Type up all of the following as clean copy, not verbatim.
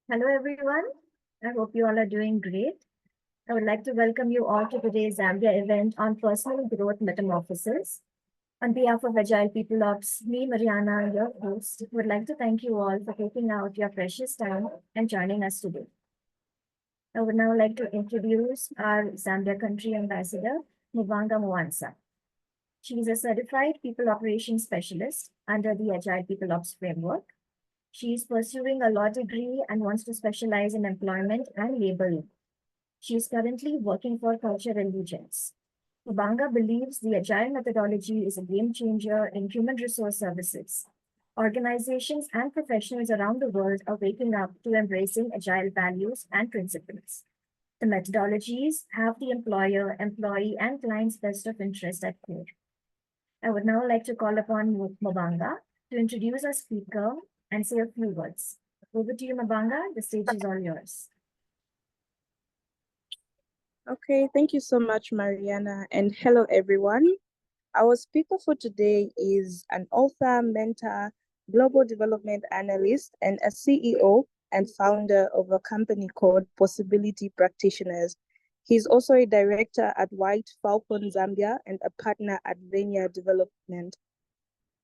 Hello, everyone. I hope you all are doing great. I would like to welcome you all to today's Zambia event on personal growth metamorphosis. On behalf of Agile People Ops, me, Mariana, your host, would like to thank you all for taking out your precious time and joining us today. I would now like to introduce our Zambia country ambassador, Mubanga Mwansa. She is a certified people operations specialist under the Agile People Ops framework. She is pursuing a law degree and wants to specialize in employment and labor law. She is currently working for Cultural Legends. Ubanga believes the agile methodology is a game changer in human resource services. Organizations and professionals around the world are waking up to embracing agile values and principles. The methodologies have the employer, employee, and client's best of interest at core. I would now like to call upon Mubanga to introduce our speaker and say a few words. Over to you, Mubanga. The stage is all yours. Okay, thank you so much, Mariana, and hello, everyone. Our speaker for today is an author, mentor, global development analyst, and a CEO and founder of a company called Possibility Practitioners. He's also a director at White Falcon Zambia and a partner at Venia Development.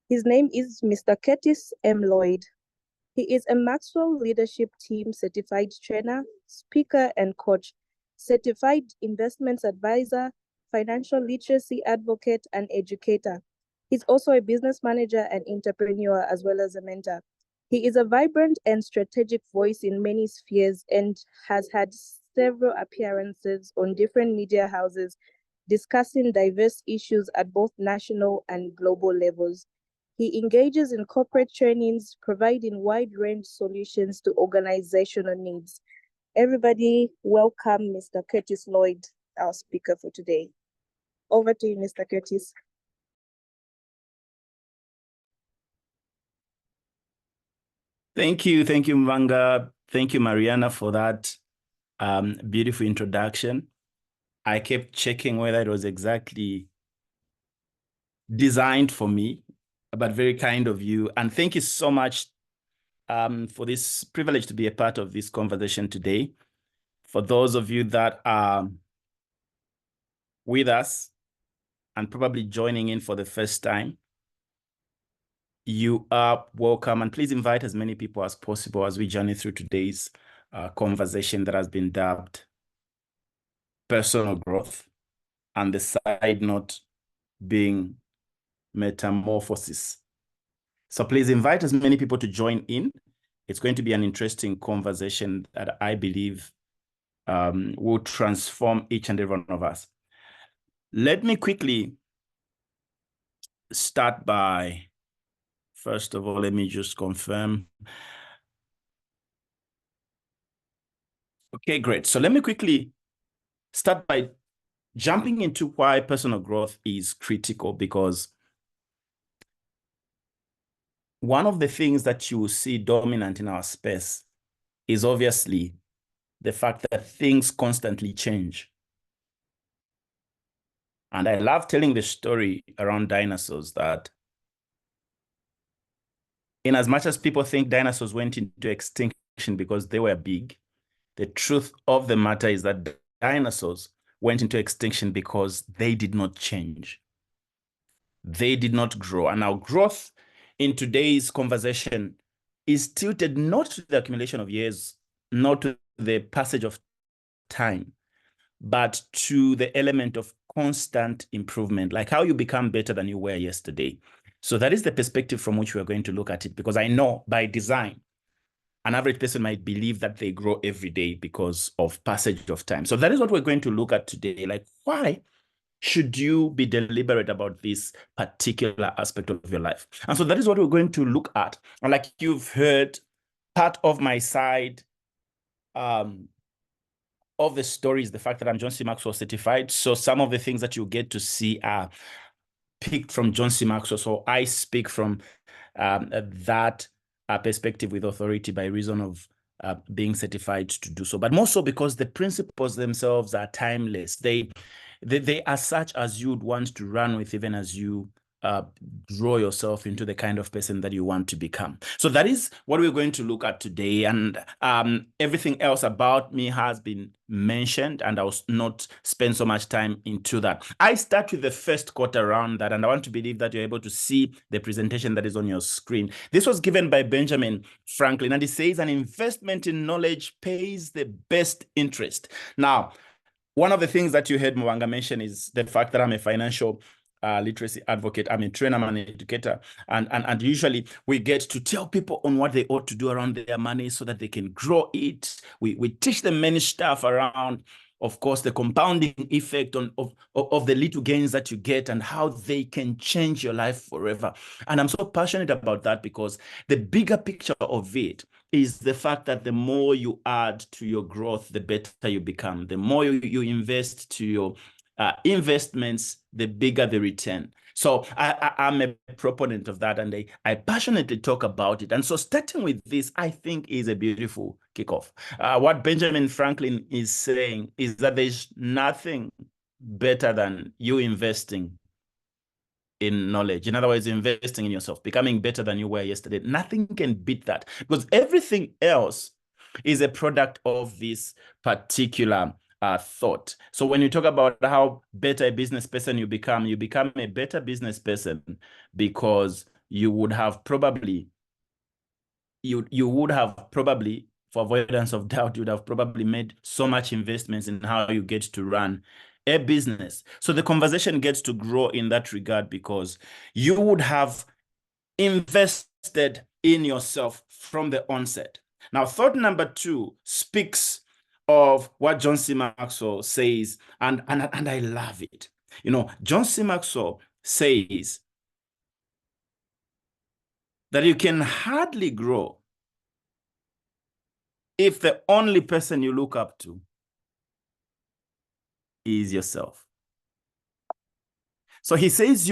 His name is Mr. Curtis M. Lloyd. He is a Maxwell Leadership Team certified trainer, speaker, and coach, certified investments advisor, financial literacy advocate, and educator. He's also a business manager and entrepreneur, as well as a mentor. He is a vibrant and strategic voice in many spheres and has had several appearances on different media houses discussing diverse issues at both national and global levels. He engages in corporate trainings, providing wide range solutions to organizational needs. Everybody, welcome Mr. Curtis Lloyd, our speaker for today. Over to you, Mr. Curtis. Thank you, Mvanga. Thank you, Mariana, for that beautiful introduction. I kept checking whether it was exactly designed for me, but very kind of you. And thank you so much for this privilege to be a part of this conversation today. For those of you that are with us and probably joining in for the first time, you are welcome. And please invite as many people as possible as we journey through today's conversation that has been dubbed personal growth, and the side note being metamorphosis. So please invite as many people to join in. It's going to be an interesting conversation that I believe will transform each and every one of us. Let me quickly start by, first of all, let me just confirm. Okay, great. So let me quickly start by jumping into why personal growth is critical, because one of the things that you will see dominant in our space is obviously the fact that things constantly change. And I love telling the story around dinosaurs, that in as much as people think dinosaurs went into extinction because they were big, the truth of the matter is that dinosaurs went into extinction because they did not change. They did not grow. And our growth in today's conversation is tilted not to the accumulation of years, not to the passage of time, but to the element of constant improvement, like how you become better than you were yesterday. So that is the perspective from which we are going to look at it, because I know by design, an average person might believe that they grow every day because of passage of time. So that is what we're going to look at today. Like, why should you be deliberate about this particular aspect of your life? And so that is what we're going to look at. And like you've heard, part of my side of the story is the fact that I'm John C. Maxwell certified. So some of the things that you get to see are picked from John C. Maxwell. So I speak from that perspective with authority by reason of being certified to do so, but more so because the principles themselves are timeless. They are such as you'd want to run with even as you grow yourself into the kind of person that you want to become. So that is what we're going to look at today. And everything else about me has been mentioned, and I'll not spend so much time into that. I start with the first quote around that, and I want to believe that you're able to see the presentation that is on your screen. This was given by Benjamin Franklin, and he says, an investment in knowledge pays the best interest. Now, one of the things that you heard Mwanga mention is the fact that I'm a financial literacy advocate. I'm a trainer, I'm an educator. And usually we get to tell people on what they ought to do around their money so that they can grow it. We teach them many stuff around, of course, the compounding effect of the little gains that you get and how they can change your life forever. And I'm so passionate about that because the bigger picture of it is the fact that the more you add to your growth, the better you become. The more you invest to your investments, the bigger the return. So I'm a proponent of that, and I passionately talk about it. And so starting with this, I think, is a beautiful kickoff. What Benjamin Franklin is saying is that there's nothing better than you investing in knowledge. In other words, investing in yourself, becoming better than you were yesterday. Nothing can beat that, because everything else is a product of this particular thought. So when you talk about how better a business person you become a better business person because you would have probably, for avoidance of doubt, you would have probably made so much investments in how you get to run a business. So the conversation gets to grow in that regard because you would have invested in yourself from the onset. Now, thought number 2 speaks of what John C. Maxwell says, and I love it. You know, John C. Maxwell says that you can hardly grow if the only person you look up to is yourself. So he says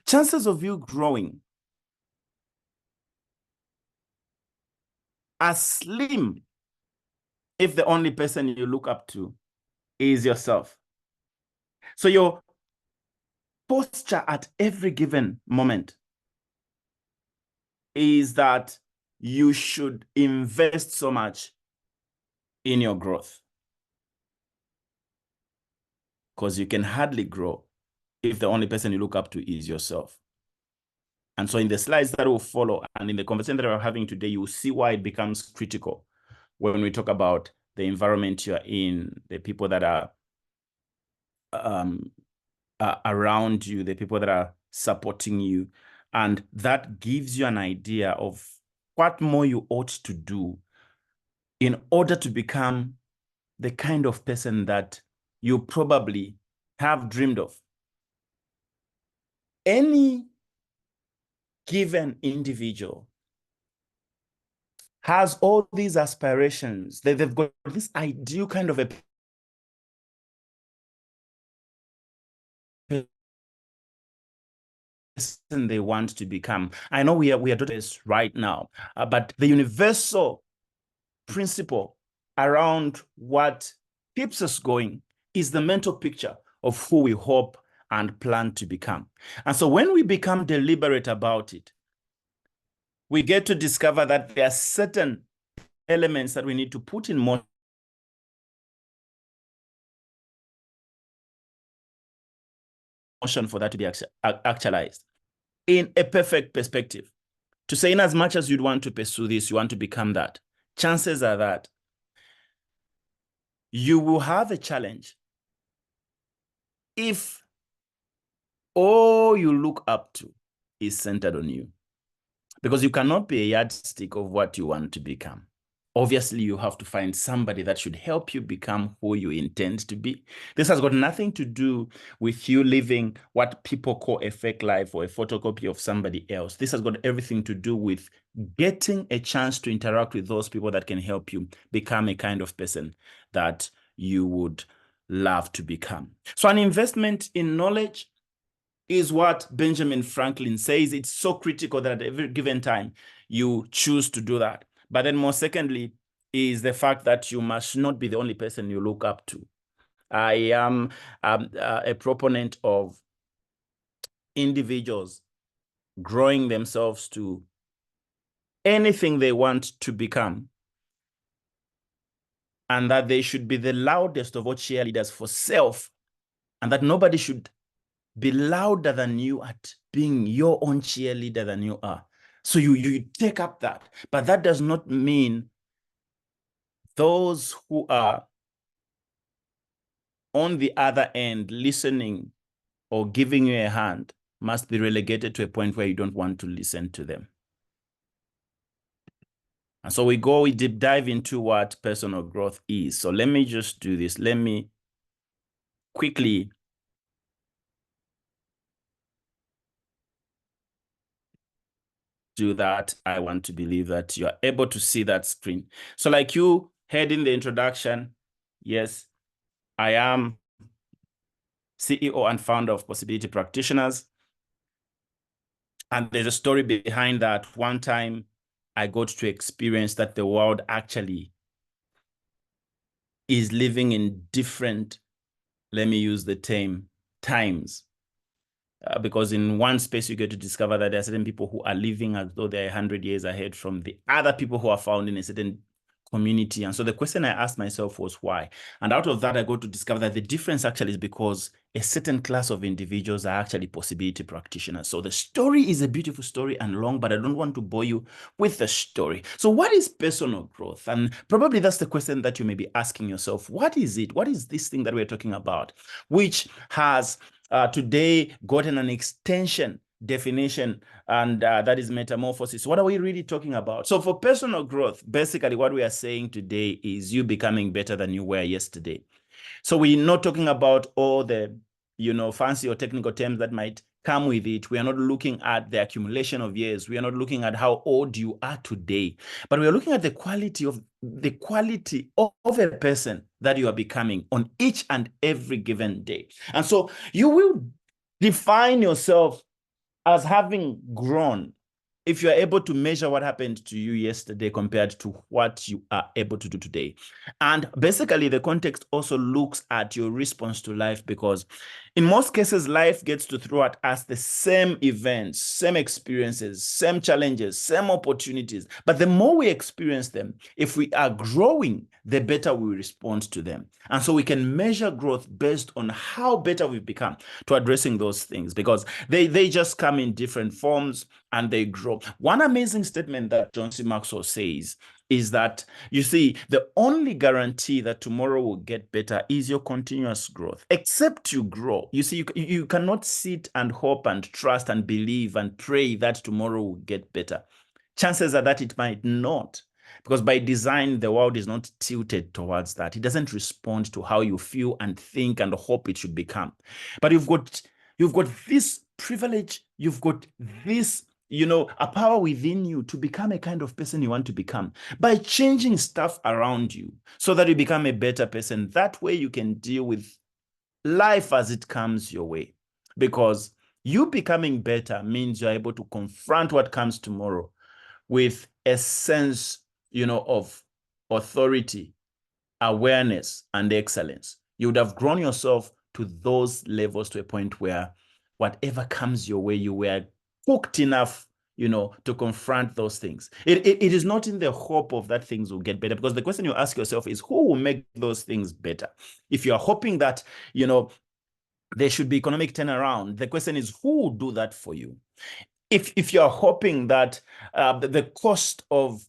chances of you growing are slim if the only person you look up to is yourself. So your posture at every given moment is that you should invest so much in your growth, because you can hardly grow if the only person you look up to is yourself. And so in the slides that will follow and in the conversation that we're having today, you will see why it becomes critical when we talk about the environment you're in, the people that are around you, the people that are supporting you. And that gives you an idea of what more you ought to do in order to become the kind of person that you probably have dreamed of. Any given individual has all these aspirations. They've got this ideal kind of a person they want to become. I know we are doing this right now, but the universal principle around what keeps us going is the mental picture of who we hope and plan to become. And so when we become deliberate about it, we get to discover that there are certain elements that we need to put in motion for that to be actualized in a perfect perspective. To say, in as much as you'd want to pursue this, you want to become that, chances are that you will have a challenge if all you look up to is centered on you, because you cannot be a yardstick of what you want to become. Obviously, you have to find somebody that should help you become who you intend to be. This has got nothing to do with you living what people call a fake life or a photocopy of somebody else. This has got everything to do with getting a chance to interact with those people that can help you become a kind of person that you would love to become. So an investment in knowledge is what Benjamin Franklin says. It's so critical that at every given time you choose to do that. But then more secondly is the fact that you must not be the only person you look up to. I am a proponent of individuals growing themselves to anything they want to become, and that they should be the loudest of all cheerleaders for self, and that nobody should be louder than you at being your own cheerleader than you are. So you take up that, but that does not mean those who are on the other end listening or giving you a hand must be relegated to a point where you don't want to listen to them. And so we deep dive into what personal growth is. So let me just do this. Let me quickly do that. I want to believe that you are able to see that screen. So like you heard in the introduction, yes, I am CEO and founder of Possibility Practitioners. And there's a story behind that. One time I got to experience that the world actually is living in different, let me use the term, times. Because in one space, you get to discover that there are certain people who are living as though they're 100 years ahead from the other people who are found in a certain community. And so the question I asked myself was why? And out of that, I got to discover that the difference actually is because a certain class of individuals are actually possibility practitioners. So the story is a beautiful story and long, but I don't want to bore you with the story. So what is personal growth? And probably that's the question that you may be asking yourself. What is it? What is this thing that we're talking about, which has today gotten an extension definition, and that is metamorphosis? What are we really talking about? So for personal growth, basically what we are saying today is you becoming better than you were yesterday. So we're not talking about all the, fancy or technical terms that might come with it. We are not looking at the accumulation of years. We are not looking at how old you are today, but we are looking at the quality of a person that you are becoming on each and every given day. And so you will define yourself as having grown if you're able to measure what happened to you yesterday compared to what you are able to do today. And basically, the context also looks at your response to life, because in most cases, life gets to throw at us the same events, same experiences, same challenges, same opportunities. But the more we experience them, if we are growing, the better we respond to them. And so we can measure growth based on how better we've become to addressing those things, because they just come in different forms and they grow. One amazing statement that John C. Maxwell says is that, you see, the only guarantee that tomorrow will get better is your continuous growth. Except you grow. You see, you cannot sit and hope and trust and believe and pray that tomorrow will get better. Chances are that it might not, because by design, the world is not tilted towards that. It doesn't respond to how you feel and think and hope it should become. But you've got this privilege, you've got this, a power within you to become a kind of person you want to become by changing stuff around you so that you become a better person. That way you can deal with life as it comes your way, because you becoming better means you're able to confront what comes tomorrow with a sense, of authority, awareness, and excellence. You would have grown yourself to those levels to a point where whatever comes your way, you were cooked enough, to confront those things. It is not in the hope of that things will get better, because the question you ask yourself is, who will make those things better? If you're hoping that, there should be economic turnaround, the question is, who will do that for you? If you're hoping that the cost of,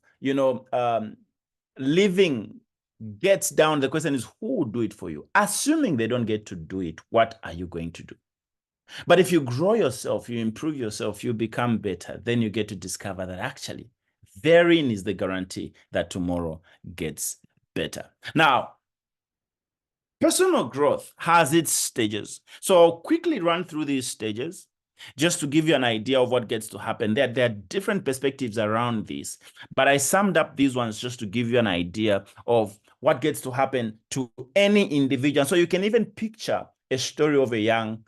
living gets down, the question is, who will do it for you? Assuming they don't get to do it, what are you going to do? But if you grow yourself, you improve yourself, you become better, then you get to discover that actually therein is the guarantee that tomorrow gets better. Now, personal growth has its stages. So I'll quickly run through these stages just to give you an idea of what gets to happen. There are different perspectives around this, but I summed up these ones just to give you an idea of what gets to happen to any individual. So you can even picture a story of a young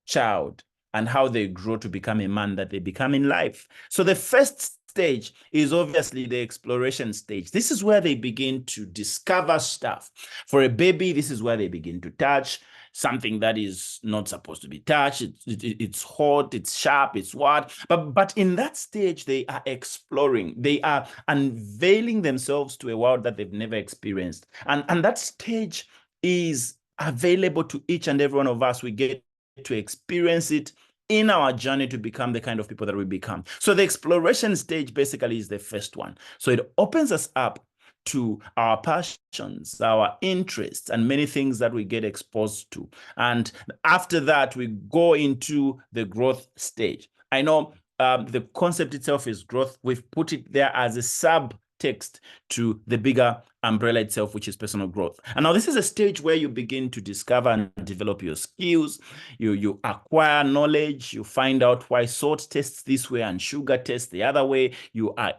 child and how they grow to become a man that they become in life. So the first stage is obviously the exploration stage. This is where they begin to discover stuff. For a baby, this is where they begin to touch, something that is not supposed to be touched. It's hot, it's sharp, it's what. But in that stage, they are exploring. They are unveiling themselves to a world that they've never experienced. And that stage is available to each and every one of us. We get to experience it in our journey to become the kind of people that we become. So the exploration stage basically is the first one. So it opens us up to our passions, our interests, and many things that we get exposed to. And after that, we go into the growth stage. I know the concept itself is growth. We've put it there as a subtext to the bigger umbrella itself, which is personal growth. And now this is a stage where you begin to discover and develop your skills. You acquire knowledge. You find out why salt tastes this way and sugar tastes the other way. You are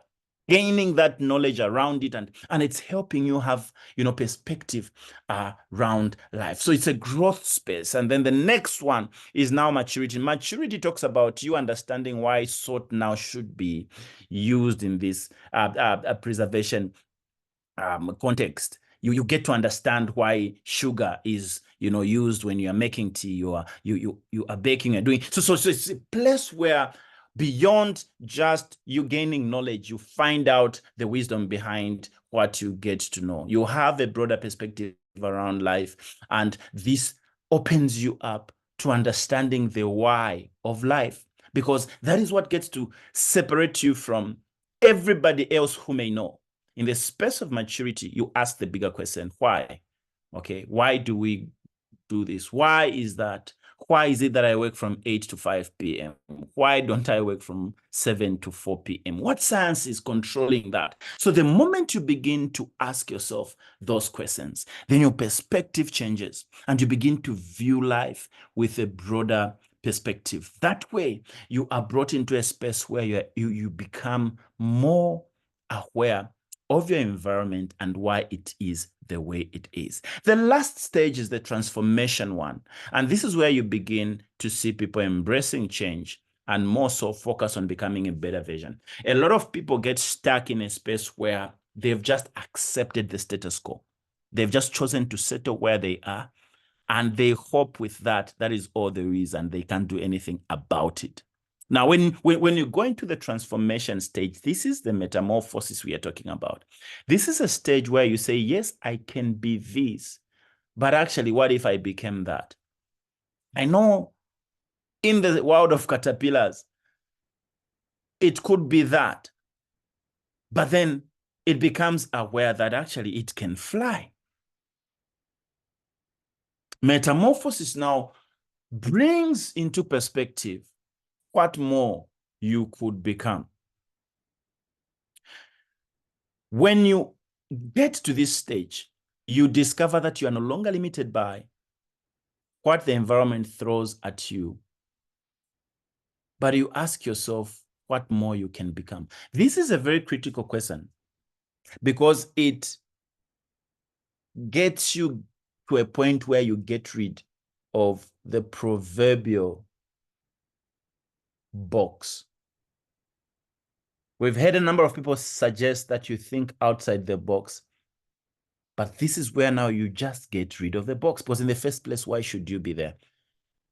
gaining that knowledge around it, and it's helping you have, perspective around life. So it's a growth space. And then the next one is now maturity. Maturity talks about you understanding why salt now should be used in this preservation context. You get to understand why sugar is used when you are making tea, you are baking and doing so it's a place where beyond just you gaining knowledge, you find out the wisdom behind what you get to know. You have a broader perspective around life, and this opens you up to understanding the why of life, because that is what gets to separate you from everybody else who may know. In the space of maturity, you ask the bigger question, why? Okay, why do we do this? Why is that? Why is it that I work from 8 to 5 p.m.? Why don't I work from 7 to 4 p.m.? What science is controlling that? So the moment you begin to ask yourself those questions, then your perspective changes and you begin to view life with a broader perspective. That way, you are brought into a space where you become more aware of your environment and why it is the way it is. The last stage is the transformation one. And this is where you begin to see people embracing change and more so focus on becoming a better version. A lot of people get stuck in a space where they've just accepted the status quo. They've just chosen to settle where they are, and they hope with that is all there is, and they can't do anything about it. Now, when you go into the transformation stage, this is the metamorphosis we are talking about. This is a stage where you say, yes, I can be this, but actually, what if I became that? I know in the world of caterpillars, it could be that, but then it becomes aware that actually it can fly. Metamorphosis now brings into perspective what more you could become. When you get to this stage, you discover that you are no longer limited by what the environment throws at you, but you ask yourself what more you can become. This is a very critical question because it gets you to a point where you get rid of the proverbial box. We've heard a number of people suggest that you think outside the box, but this is where now you just get rid of the box, because in the first place, why should you be there?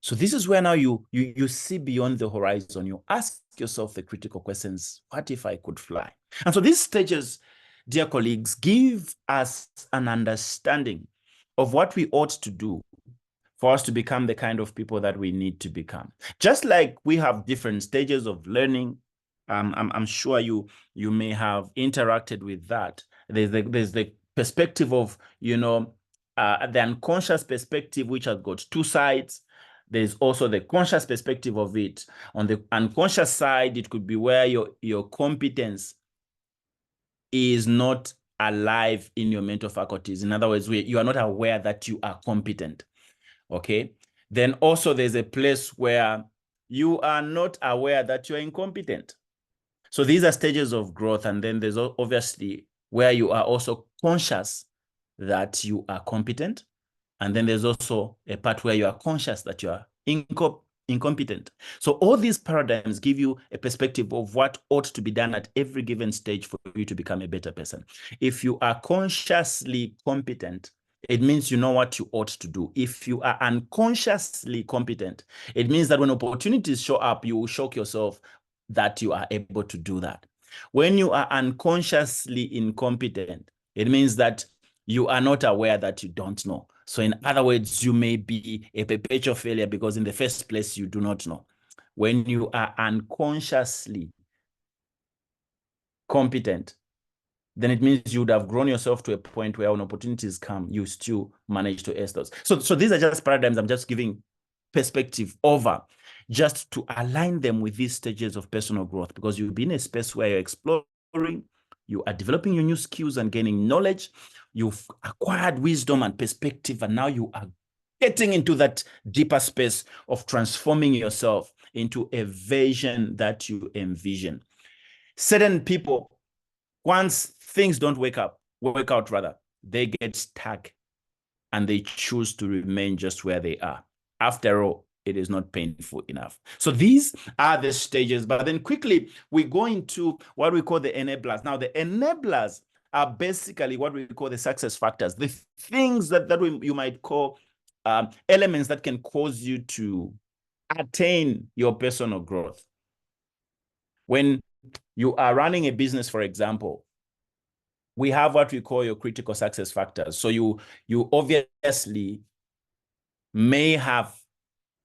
So this is where now you see beyond the horizon. You ask yourself the critical questions, what if I could fly? And so these stages, dear colleagues, give us an understanding of what we ought to do for us to become the kind of people that we need to become. Just like we have different stages of learning, I'm sure you may have interacted with that. There's the perspective of, the unconscious perspective, which has got two sides. There's also the conscious perspective of it. On the unconscious side, it could be where your competence is not alive in your mental faculties. In other words, you are not aware that you are competent. Okay. Then also there's a place where you are not aware that you're incompetent. So these are stages of growth. And then there's obviously where you are also conscious that you are competent. And then there's also a part where you are conscious that you are incompetent. So all these paradigms give you a perspective of what ought to be done at every given stage for you to become a better person. If you are consciously competent, it means you know what you ought to do. If you are unconsciously competent, it means that when opportunities show up, you will shock yourself that you are able to do that. When you are unconsciously incompetent, it means that you are not aware that you don't know. So in other words, you may be a perpetual failure because in the first place, you do not know. When you are unconsciously competent, then it means you would have grown yourself to a point where when opportunities come, you still manage to ace those. So these are just paradigms. I'm just giving perspective over just to align them with these stages of personal growth, because you'll be in a space where you're exploring, you are developing your new skills and gaining knowledge, you've acquired wisdom and perspective, and now you are getting into that deeper space of transforming yourself into a vision that you envision. Certain people, once things don't work out, they get stuck and they choose to remain just where they are. After all, it is not painful enough. So these are the stages, but then quickly we go into what we call the enablers. Now, the enablers are basically what we call the success factors, the things that you might call elements that can cause you to attain your personal growth. When you are running a business, for example, we have what we call your critical success factors. So you obviously may have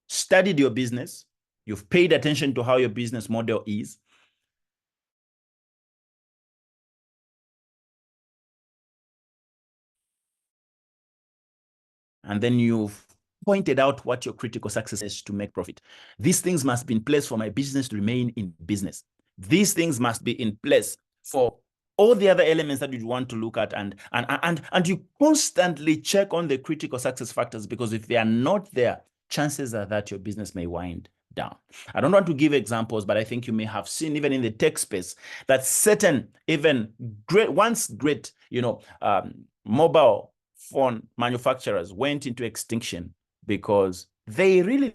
studied your business, you've paid attention to how your business model is, and then you've pointed out what your critical success is to make profit. These things must be in place for my business to remain in business. These things must be in place for all the other elements that you want to look at, and you constantly check on the critical success factors, because if they are not there, chances are that your business may wind down. I don't want to give examples, but I think you may have seen even in the tech space that certain even once great, mobile phone manufacturers went into extinction because they really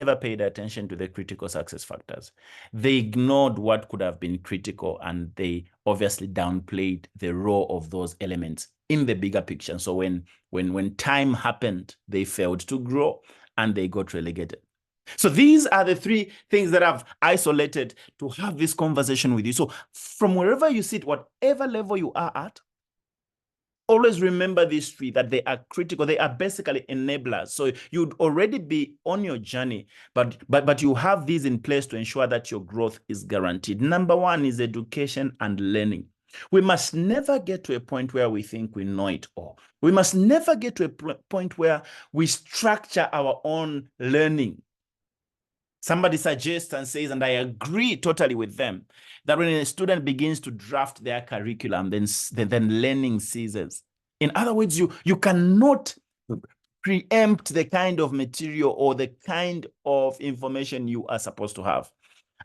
never paid attention to the critical success factors. They ignored what could have been critical, and they obviously downplayed the role of those elements in the bigger picture. So when time happened, they failed to grow and they got relegated. So these are the three things that I've isolated to have this conversation with you. So from wherever you sit, whatever level you are at, always remember these three, that they are critical. They are basically enablers. So you'd already be on your journey, but you have these in place to ensure that your growth is guaranteed. Number one is education and learning. We must never get to a point where we think we know it all. We must never get to a point where we structure our own learning. Somebody suggests and says, and I agree totally with them, that when a student begins to draft their curriculum, then learning ceases. In other words, you cannot preempt the kind of material or the kind of information you are supposed to have.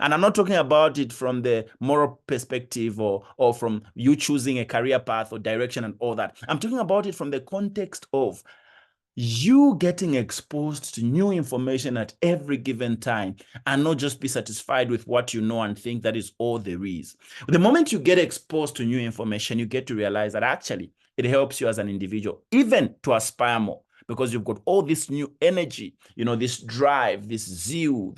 And I'm not talking about it from the moral perspective or from you choosing a career path or direction and all that. I'm talking about it from the context of you getting exposed to new information at every given time, and not just be satisfied with what you know and think that is all there is. The moment you get exposed to new information, you get to realize that actually it helps you as an individual, even to aspire more, because you've got all this new energy, this drive, this zeal,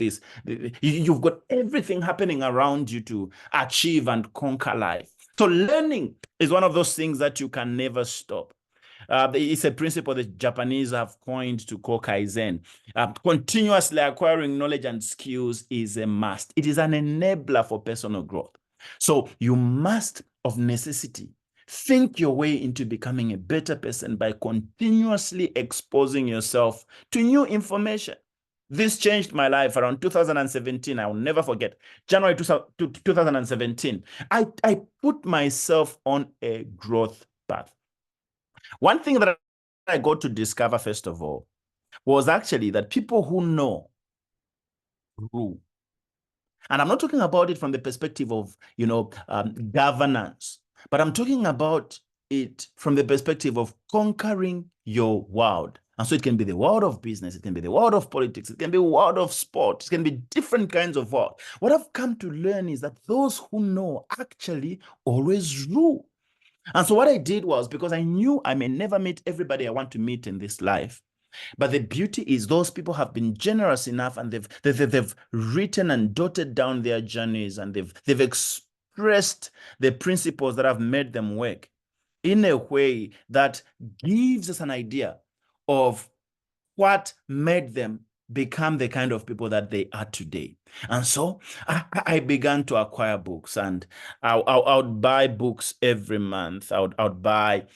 you've got everything happening around you to achieve and conquer life. So learning is one of those things that you can never stop. It's a principle the Japanese have coined to call Kaizen. Continuously acquiring knowledge and skills is a must. It is an enabler for personal growth. So you must, of necessity, think your way into becoming a better person by continuously exposing yourself to new information. This changed my life around 2017. I will never forget. January 2017, I put myself on a growth path. One thing that I got to discover, first of all, was actually that people who know rule. And I'm not talking about it from the perspective of, governance, but I'm talking about it from the perspective of conquering your world. And so it can be the world of business, it can be the world of politics, it can be the world of sport, it can be different kinds of world. What I've come to learn is that those who know actually always rule. And so what I did was, because I knew I may never meet everybody I want to meet in this life, but the beauty is those people have been generous enough, and they've written and dotted down their journeys, and they've expressed the principles that have made them work in a way that gives us an idea of what made them become the kind of people that they are today. And so I began to acquire books, and I would buy books every month. I would buy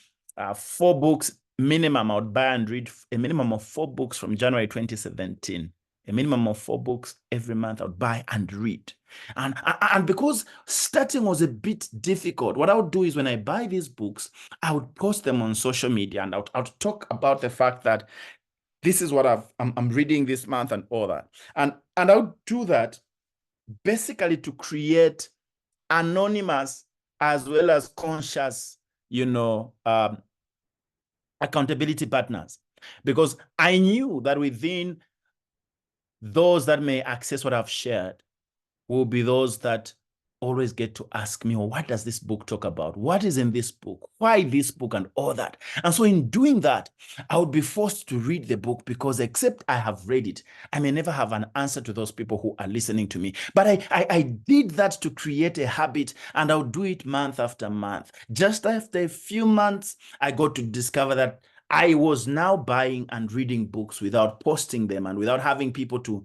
4 books minimum. I would buy and read a minimum of 4 books from January 2017. A minimum of 4 books every month I would buy and read. And because starting was a bit difficult, what I would do is when I buy these books, I would post them on social media, and I would talk about the fact that this is what I'm reading this month and all that. And I would do that basically to create anonymous as well as conscious, accountability partners. Because I knew that within those that may access what I've shared will be those that always get to ask me, well, what does this book talk about? What is in this book? Why this book and all that? And so in doing that, I would be forced to read the book, because except I have read it, I may never have an answer to those people who are listening to me. But I did that to create a habit, and I would do it month after month. Just after a few months, I got to discover that I was now buying and reading books without posting them and without having people to,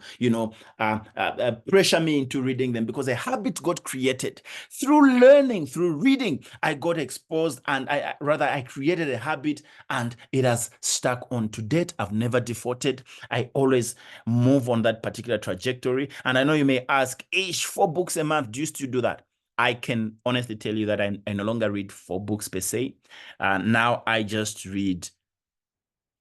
pressure me into reading them, because a habit got created through learning, through reading. I got exposed, and I created a habit, and it has stuck on to date. I've never defaulted. I always move on that particular trajectory. And I know you may ask, 4 books a month, do you still do that? I can honestly tell you that I no longer read 4 books per se. Now I just read.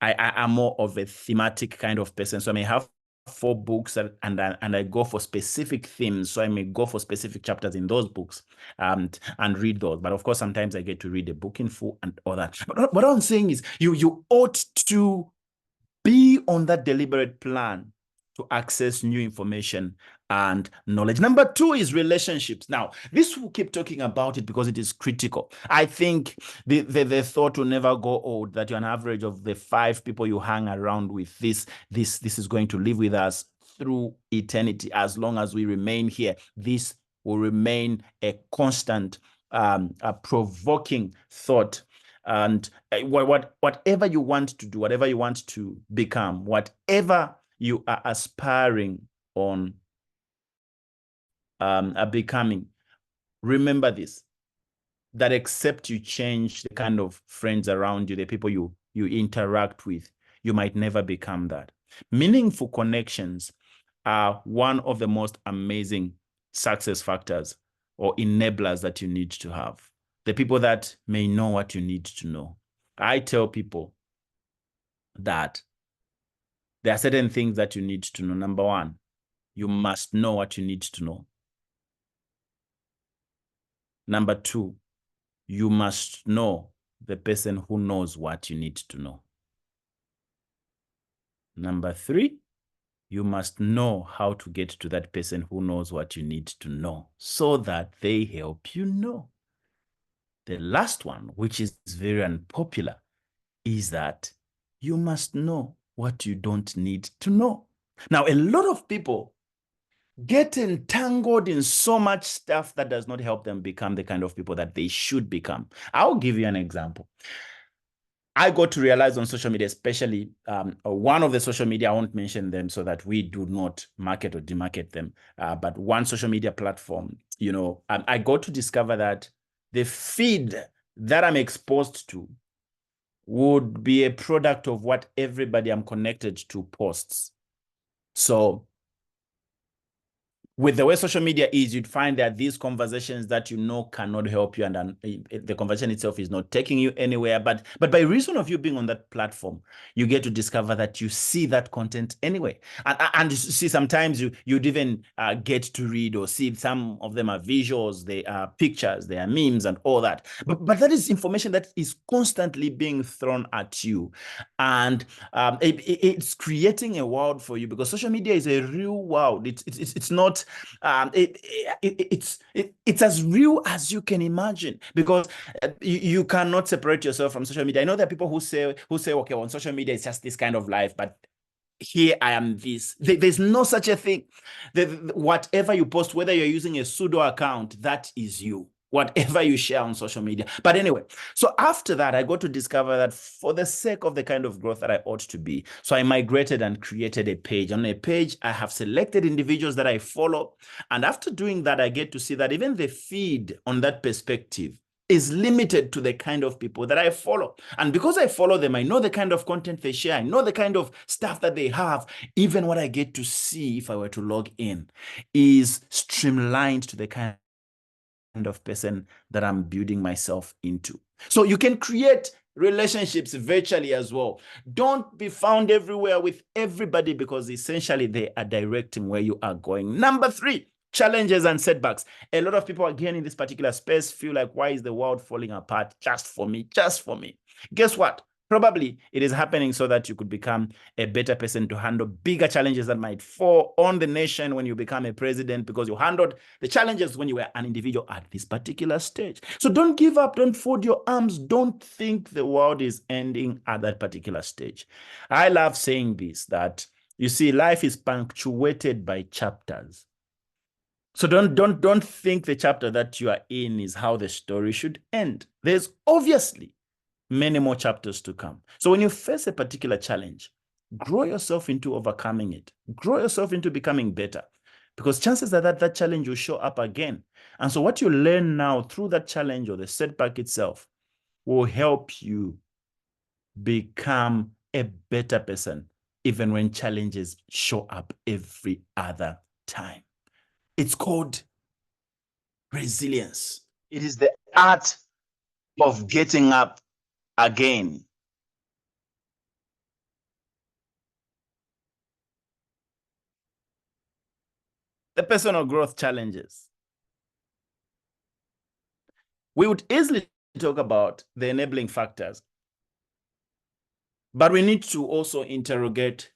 I'm more of a thematic kind of person. So I may have 4 books and I go for specific themes. So I may go for specific chapters in those books and read those. But of course, sometimes I get to read a book in full and all that. But what I'm saying is you ought to be on that deliberate plan to access new information and knowledge. Number 2 is relationships. Now, this will keep talking about it because it is critical. I think the thought will never go old that you're an average of the 5 people you hang around with. This is going to live with us through eternity. As long as we remain here, this will remain a constant, a provoking thought. And whatever you want to do, whatever you want to become, whatever you are aspiring on becoming, remember this, that except you change the kind of friends around you, the people you interact with, you might never become that. Meaningful connections are one of the most amazing success factors or enablers that you need to have. The people that may know what you need to know. I tell people that there are certain things that you need to know. Number 1, you must know what you need to know. Number 2, you must know the person who knows what you need to know. Number 3, you must know how to get to that person who knows what you need to know so that they help you know. The last one, which is very unpopular, is that you must know what you don't need to know. Now, a lot of people get entangled in so much stuff that does not help them become the kind of people that they should become. I'll give you an example. I got to realize on social media, especially one of the social media, I won't mention them so that we do not market or demarket them, but one social media platform, I got to discover that the feed that I'm exposed to would be a product of what everybody I'm connected to posts. So with the way social media is, you'd find that these conversations that cannot help you, and the conversation itself is not taking you anywhere. But by reason of you being on that platform, you get to discover that you see that content anyway. And you see, sometimes you'd even get to read or see some of them are visuals, they are pictures, they are memes and all that. But that is information that is constantly being thrown at you. And it's creating a world for you, because social media is a real world. It's not It's as real as you can imagine, because you cannot separate yourself from social media. I know there are people who say, okay, on social media, it's just this kind of life, but here I am this. There's no such a thing. Whatever you post, whether you're using a pseudo account, that is you. Whatever you share on social media. But anyway, so after that, I got to discover that for the sake of the kind of growth that I ought to be, so I migrated and created a page. On a page, I have selected individuals that I follow. And after doing that, I get to see that even the feed on that perspective is limited to the kind of people that I follow. And because I follow them, I know the kind of content they share. I know the kind of stuff that they have. Even what I get to see if I were to log in is streamlined to the kind of person that I'm building myself into. So you can create relationships virtually as well. Don't be found everywhere with everybody, because essentially they are directing where you are going. Number 3, challenges and setbacks. A lot of people, again, in this particular space feel like, why is the world falling apart just for me? Just for me. Guess what? Probably it is happening so that you could become a better person to handle bigger challenges that might fall on the nation when you become a president, because you handled the challenges when you were an individual at this particular stage. So don't give up. Don't fold your arms. Don't think the world is ending at that particular stage. I love saying this, that you see, life is punctuated by chapters. So don't think the chapter that you are in is how the story should end. There's obviously many more chapters to come. So when you face a particular challenge, grow yourself into overcoming it. Grow yourself into becoming better, because chances are that that challenge will show up again. And so what you learn now through that challenge or the setback itself will help you become a better person, even when challenges show up every other time. It's called resilience. It is the art of getting up again. The personal growth challenges. We would easily talk about the enabling factors, but we need to also interrogate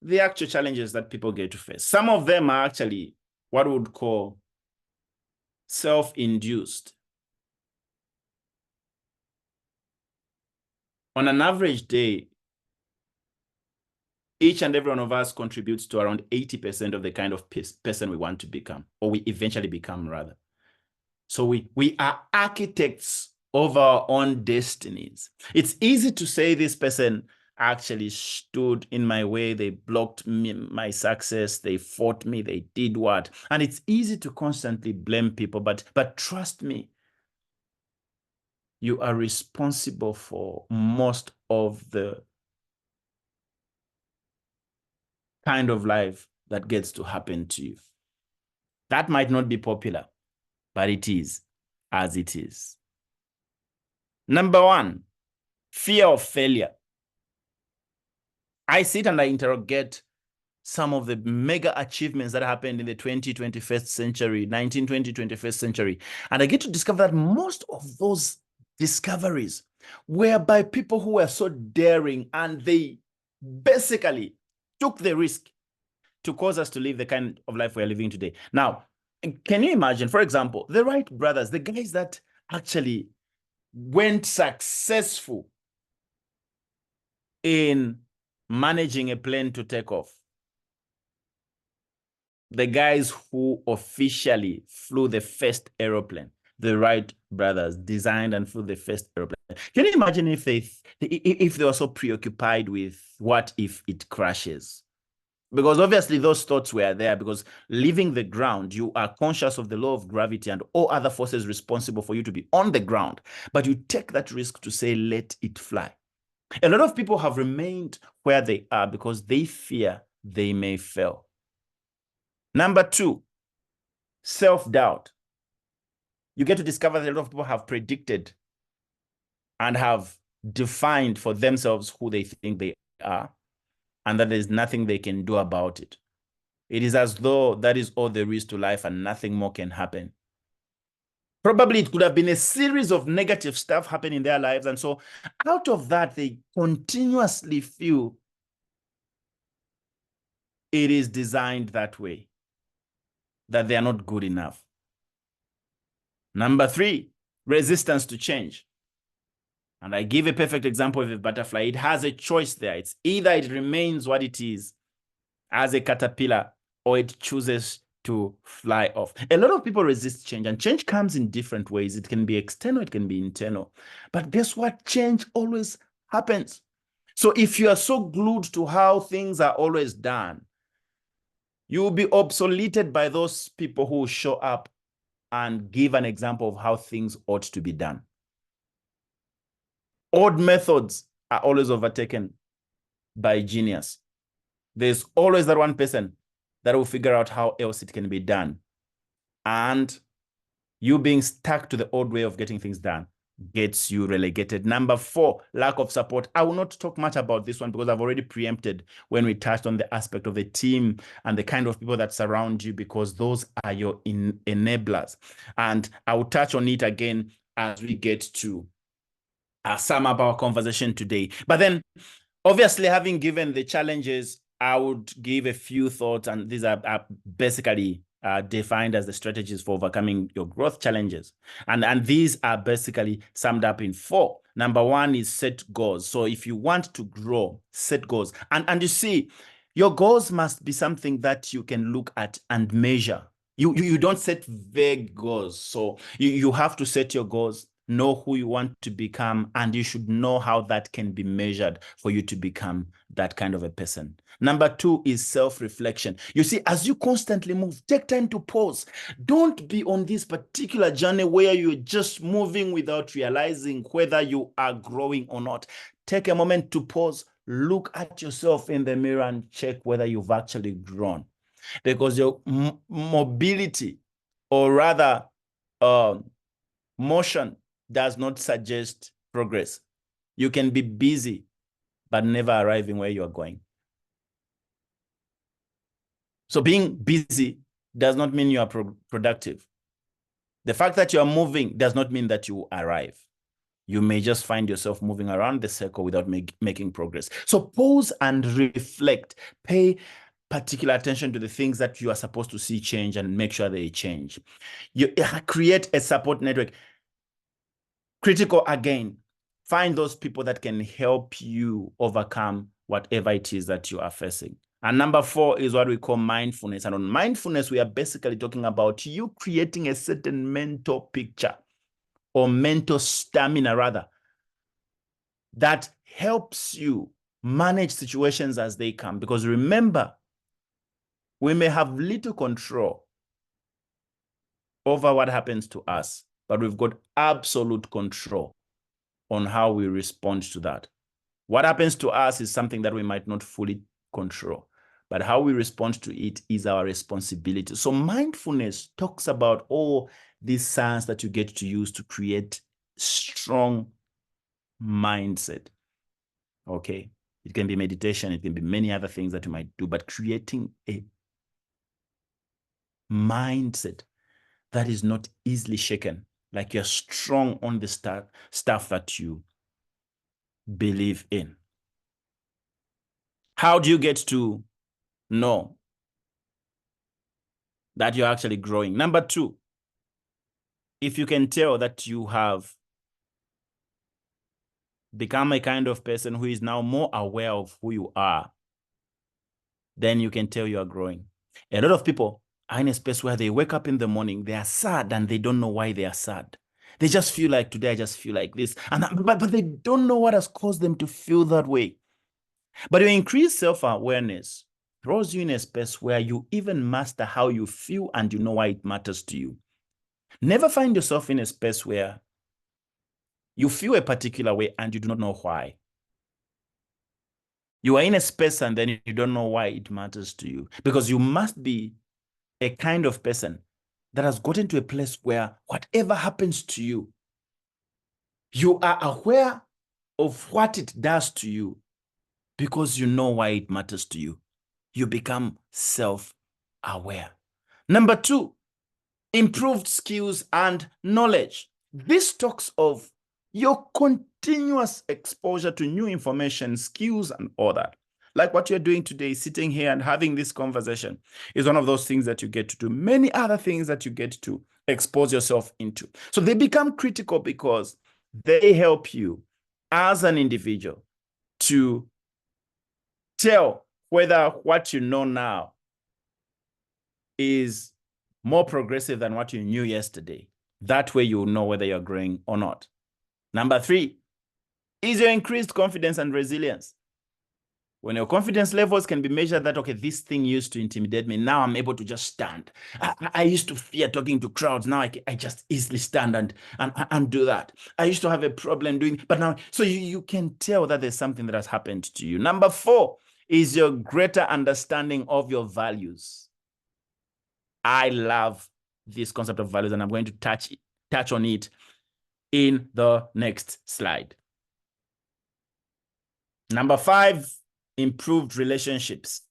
the actual challenges that people get to face. Some of them are actually what we would call self-induced. On an average day, each and every one of us contributes to around 80% of the kind of person we want to become, or we eventually become, rather. So we are architects of our own destinies. It's easy to say this person actually stood in my way, they blocked me, my success, they fought me, they did what? And it's easy to constantly blame people, but trust me, you are responsible for most of the kind of life that gets to happen to you. That might not be popular, but it is as it is. Number 1, fear of failure. I sit and I interrogate some of the mega achievements that happened in the 21st century, 1920, 21st century. And I get to discover that most of those discoveries were by people who were so daring, and they basically took the risk to cause us to live the kind of life we're living today. Now, can you imagine, for example, the Wright brothers, the guys that actually went successful in managing a plane to take off? The guys who officially flew the first aeroplane, the Wright brothers designed and flew the first aeroplane. Can you imagine if they were so preoccupied with what if it crashes? Because obviously those thoughts were there, because leaving the ground, you are conscious of the law of gravity and all other forces responsible for you to be on the ground. But you take that risk to say, let it fly. A lot of people have remained where they are because they fear they may fail. Number 2, self-doubt. You get to discover that a lot of people have predicted and have defined for themselves who they think they are, and that there's nothing they can do about it. It is as though that is all there is to life and nothing more can happen. Probably it could have been a series of negative stuff happening in their lives. And so out of that, they continuously feel it is designed that way. that they are not good enough. Number 3, resistance to change. And I give a perfect example of a butterfly. It has a choice there. It's either it remains what it is as a caterpillar, or it chooses to fly off. A lot of people resist change, and change comes in different ways. It can be external, it can be internal. But guess what? Change always happens. So if you are so glued to how things are always done, you will be obsoleted by those people who show up and give an example of how things ought to be done. Old methods are always overtaken by genius. There's always that one person that will figure out how else it can be done. And you being stuck to the old way of getting things done gets you relegated. Number 4, lack of support. I will not talk much about this one because I've already preempted when we touched on the aspect of the team and the kind of people that surround you, because those are your enablers. And I will touch on it again as we get to sum up our conversation today. But then, obviously, having given the challenges, I would give a few thoughts, and these are basically defined as the strategies for overcoming your growth challenges. And these are basically summed up in 4. Number 1 is set goals. So if you want to grow, set goals. And you see, your goals must be something that you can look at and measure. You don't set vague goals. So you have to set your goals, know who you want to become, and you should know how that can be measured for you to become that kind of a person. Number 2 is self-reflection. You see, as you constantly move, take time to pause. Don't be on this particular journey where you're just moving without realizing whether you are growing or not. Take a moment to pause, look at yourself in the mirror and check whether you've actually grown. Because your mobility, or rather motion, does not suggest progress. You can be busy, but never arriving where you are going. So being busy does not mean you are productive. The fact that you are moving does not mean that you arrive. You may just find yourself moving around the circle without making progress. So pause and reflect. Pay particular attention to the things that you are supposed to see change and make sure they change. You create a support network. Critical again. Find those people that can help you overcome whatever it is that you are facing. And number 4 is what we call mindfulness. And on mindfulness, we are basically talking about you creating a certain mental picture, or mental stamina rather, that helps you manage situations as they come. Because remember, we may have little control over what happens to us, but we've got absolute control on how we respond to that. What happens to us is something that we might not fully control, but how we respond to it is our responsibility. So mindfulness talks about all these science that you get to use to create strong mindset. Okay, it can be meditation, it can be many other things that you might do, but creating a mindset that is not easily shaken, like you're strong on the stuff that you believe in. How do you get to know that you're actually growing? Number 2, if you can tell that you have become a kind of person who is now more aware of who you are, then you can tell you are growing. A lot of people are in a space where they wake up in the morning, they are sad and they don't know why they are sad. They just feel like, today I just feel like this. But they don't know what has caused them to feel that way. But your increased self-awareness throws you in a space where you even master how you feel and you know why it matters to you. Never find yourself in a space where you feel a particular way and you do not know why. You are in a space and then you don't know why it matters to you, because you must be a kind of person that has gotten to a place where whatever happens to you, you are aware of what it does to you because you know why it matters to you. You become self-aware. Number 2, improved skills and knowledge. This talks of your continuous exposure to new information, skills, and all that. Like what you're doing today, sitting here and having this conversation is one of those things that you get to do. Many other things that you get to expose yourself into. So they become critical because they help you as an individual to tell whether what you know now is more progressive than what you knew yesterday. That way you'll know whether you're growing or not. Number 3 is your increased confidence and resilience. When your confidence levels can be measured that, okay, this thing used to intimidate me. Now I'm able to just stand. I used to fear talking to crowds. Now I just easily stand and do that. I used to have a problem doing, but now, so you can tell that there's something that has happened to you. Number 4 is your greater understanding of your values. I love this concept of values, and I'm going to touch on it in the next slide. Number 5, improved relationships.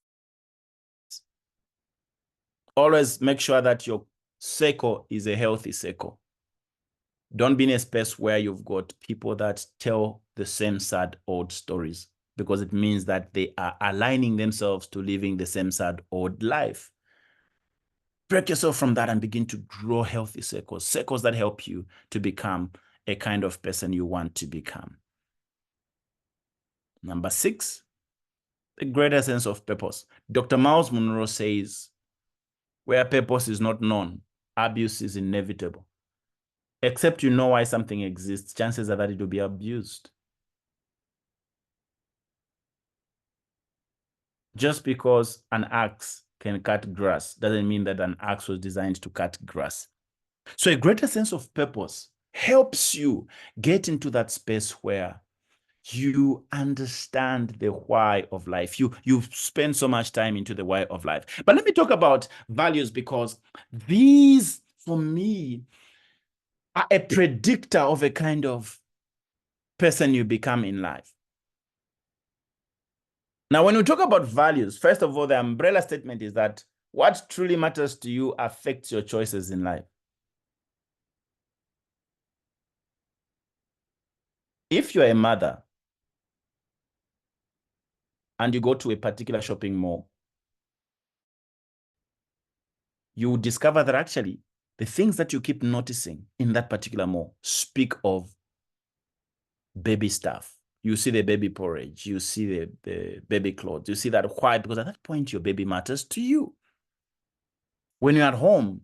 Always make sure that your circle is a healthy circle. Don't be in a space where you've got people that tell the same sad old stories, because it means that they are aligning themselves to living the same sad old life. Break yourself from that and begin to grow healthy circles, circles that help you to become a kind of person you want to become. Number 6, a greater sense of purpose. Dr. Miles Monroe says, where purpose is not known, abuse is inevitable. Except you know why something exists, chances are that it will be abused. Just because an axe can cut grass doesn't mean that an axe was designed to cut grass. So a greater sense of purpose helps you get into that space where you understand the why of life. You spend so much time into the why of life. But let me talk about values, because these, for me, are a predictor of a kind of person you become in life. Now, when we talk about values, first of all, the umbrella statement is that what truly matters to you affects your choices in life. If you're a mother and you go to a particular shopping mall, you will discover that actually the things that you keep noticing in that particular mall speak of baby stuff. You see the baby porridge, you see the baby clothes, you see that. Why? Because at that point, your baby matters to you. When you're at home,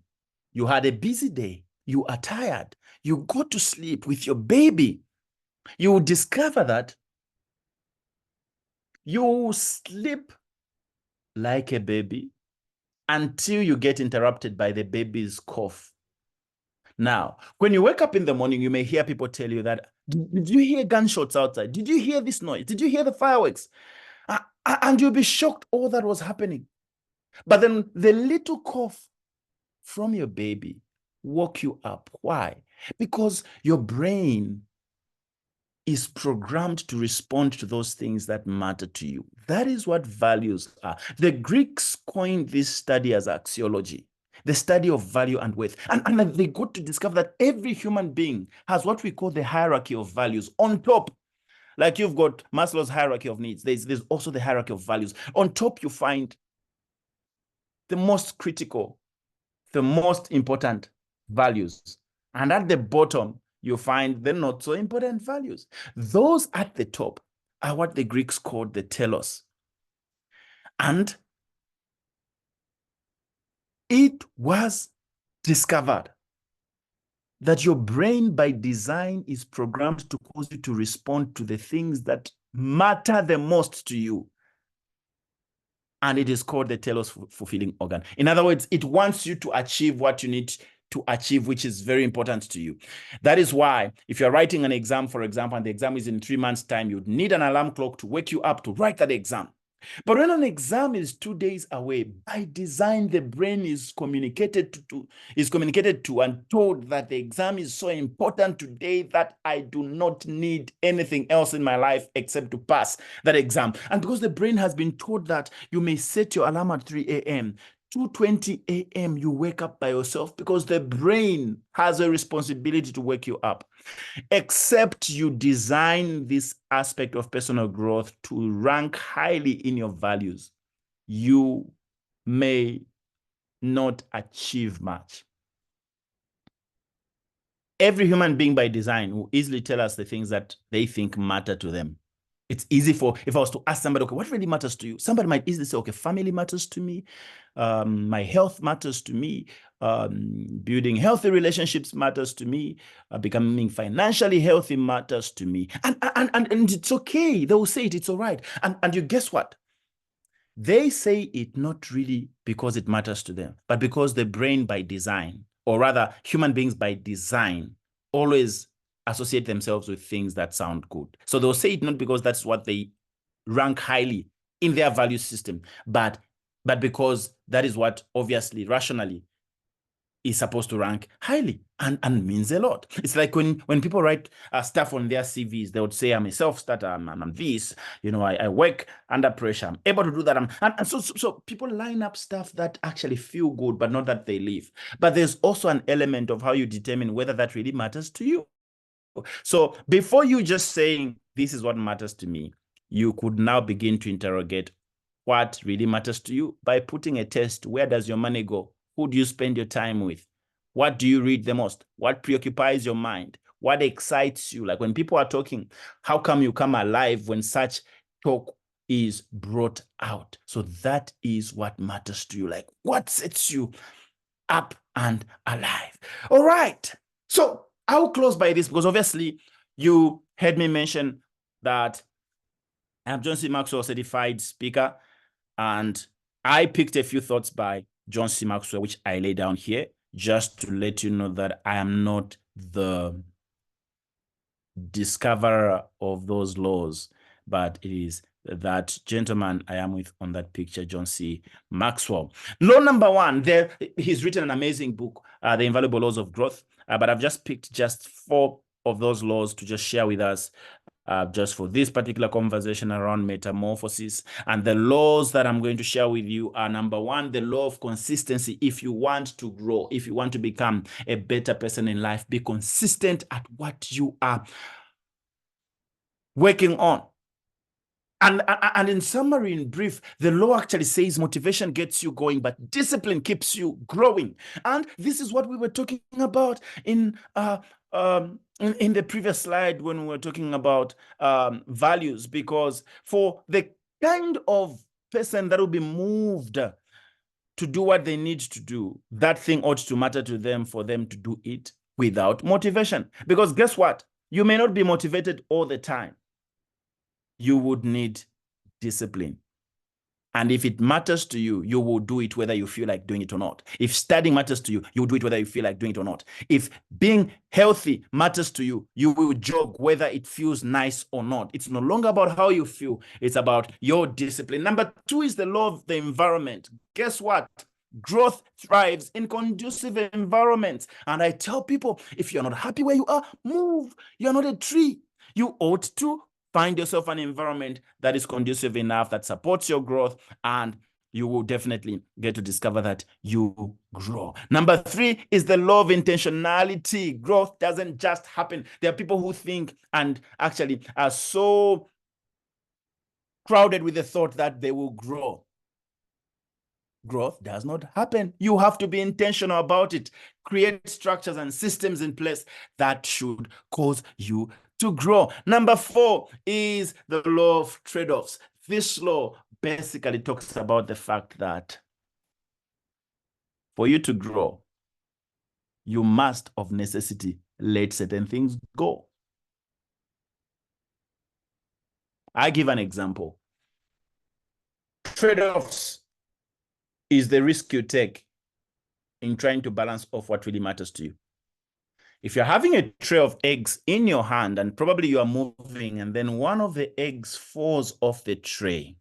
you had a busy day, you are tired, you go to sleep with your baby, you will discover that you sleep like a baby until you get interrupted by the baby's cough. Now, when you wake up in the morning, you may hear people tell you that, did you hear gunshots outside? Did you hear this noise? Did you hear the fireworks? And you'll be shocked all that was happening. But then the little cough from your baby woke you up. Why? Because your brain is programmed to respond to those things that matter to you. That is what values are. The Greeks coined this study as axiology, the study of value and worth. And they got to discover that every human being has what we call the hierarchy of values. On top, like you've got Maslow's hierarchy of needs, there's also the hierarchy of values. On top, you find the most critical, the most important values. And at the bottom, you find the not so important values. Those at the top are what the Greeks called the telos. And it was discovered that your brain by design is programmed to cause you to respond to the things that matter the most to you. And it is called the telos fulfilling organ. In other words, it wants you to achieve what you need to achieve, which is very important to you. That is why if you're writing an exam, for example, and the exam is in 3 months' time, you'd need an alarm clock to wake you up to write that exam. But when an exam is 2 days away, by design, the brain is communicated to and told that the exam is so important today that I do not need anything else in my life except to pass that exam. And because the brain has been told that, you may set your alarm at 3 a.m. 2:20 a.m. you wake up by yourself because the brain has a responsibility to wake you up. Except you design this aspect of personal growth to rank highly in your values, you may not achieve much. Every human being by design will easily tell us the things that they think matter to them. It's easy if I was to ask somebody, okay, what really matters to you? Somebody might easily say, okay, family matters to me. My health matters to me. Building healthy relationships matters to me. Becoming financially healthy matters to me. And it's okay. They will say it, it's all right. And you guess what? They say it not really because it matters to them, but because the brain by design, or rather human beings by design, always associate themselves with things that sound good. So they'll say it not because that's what they rank highly in their value system, but because that is what obviously, rationally, is supposed to rank highly and means a lot. It's like when people write stuff on their CVs, they would say, I'm a self-starter, I'm this, I work under pressure, I'm able to do that. And so people line up stuff that actually feel good, but not that they live. But there's also an element of how you determine whether that really matters to you. So before you just saying, this is what matters to me, you could now begin to interrogate what really matters to you by putting a test. Where does your money go? Who do you spend your time with? What do you read the most? What preoccupies your mind? What excites you? Like when people are talking, how come you come alive when such talk is brought out? So that is what matters to you. Like what sets you up and alive? All right. So I'll close by this because obviously you heard me mention that I'm John C. Maxwell certified speaker, and I picked a few thoughts by John C. Maxwell, which I lay down here, just to let you know that I am not the discoverer of those laws, but it is that gentleman I am with on that picture, John C. Maxwell. Law number one, he's written an amazing book, The Invaluable Laws of Growth, but I've just picked just 4 of those laws to just share with us just for this particular conversation around metamorphosis. And the laws that I'm going to share with you are, number 1, the law of consistency. If you want to grow, if you want to become a better person in life, be consistent at what you are working on. And in summary, in brief, the law actually says motivation gets you going, but discipline keeps you growing. And this is what we were talking about in the previous slide when we were talking about values, because for the kind of person that will be moved to do what they need to do, that thing ought to matter to them for them to do it without motivation. Because guess what? You may not be motivated all the time. You would need discipline. And if it matters to you, you will do it whether you feel like doing it or not. If studying matters to you, you will do it whether you feel like doing it or not. If being healthy matters to you, you will jog whether it feels nice or not. It's no longer about how you feel. It's about your discipline. Number 2 is the law of the environment. Guess what? Growth thrives in conducive environments. And I tell people, if you're not happy where you are, move. You're not a tree. You ought to find yourself an environment that is conducive enough, that supports your growth, and you will definitely get to discover that you grow. Number 3 is the law of intentionality. Growth doesn't just happen. There are people who think and actually are so crowded with the thought that they will grow. Growth does not happen. You have to be intentional about it. Create structures and systems in place that should cause you to grow. Number 4 is the law of trade-offs. This law basically talks about the fact that for you to grow, you must of necessity let certain things go. I give an example. Trade-offs is the risk you take in trying to balance off what really matters to you. If you're having a tray of eggs in your hand and probably you are moving and then one of the eggs falls off the tray,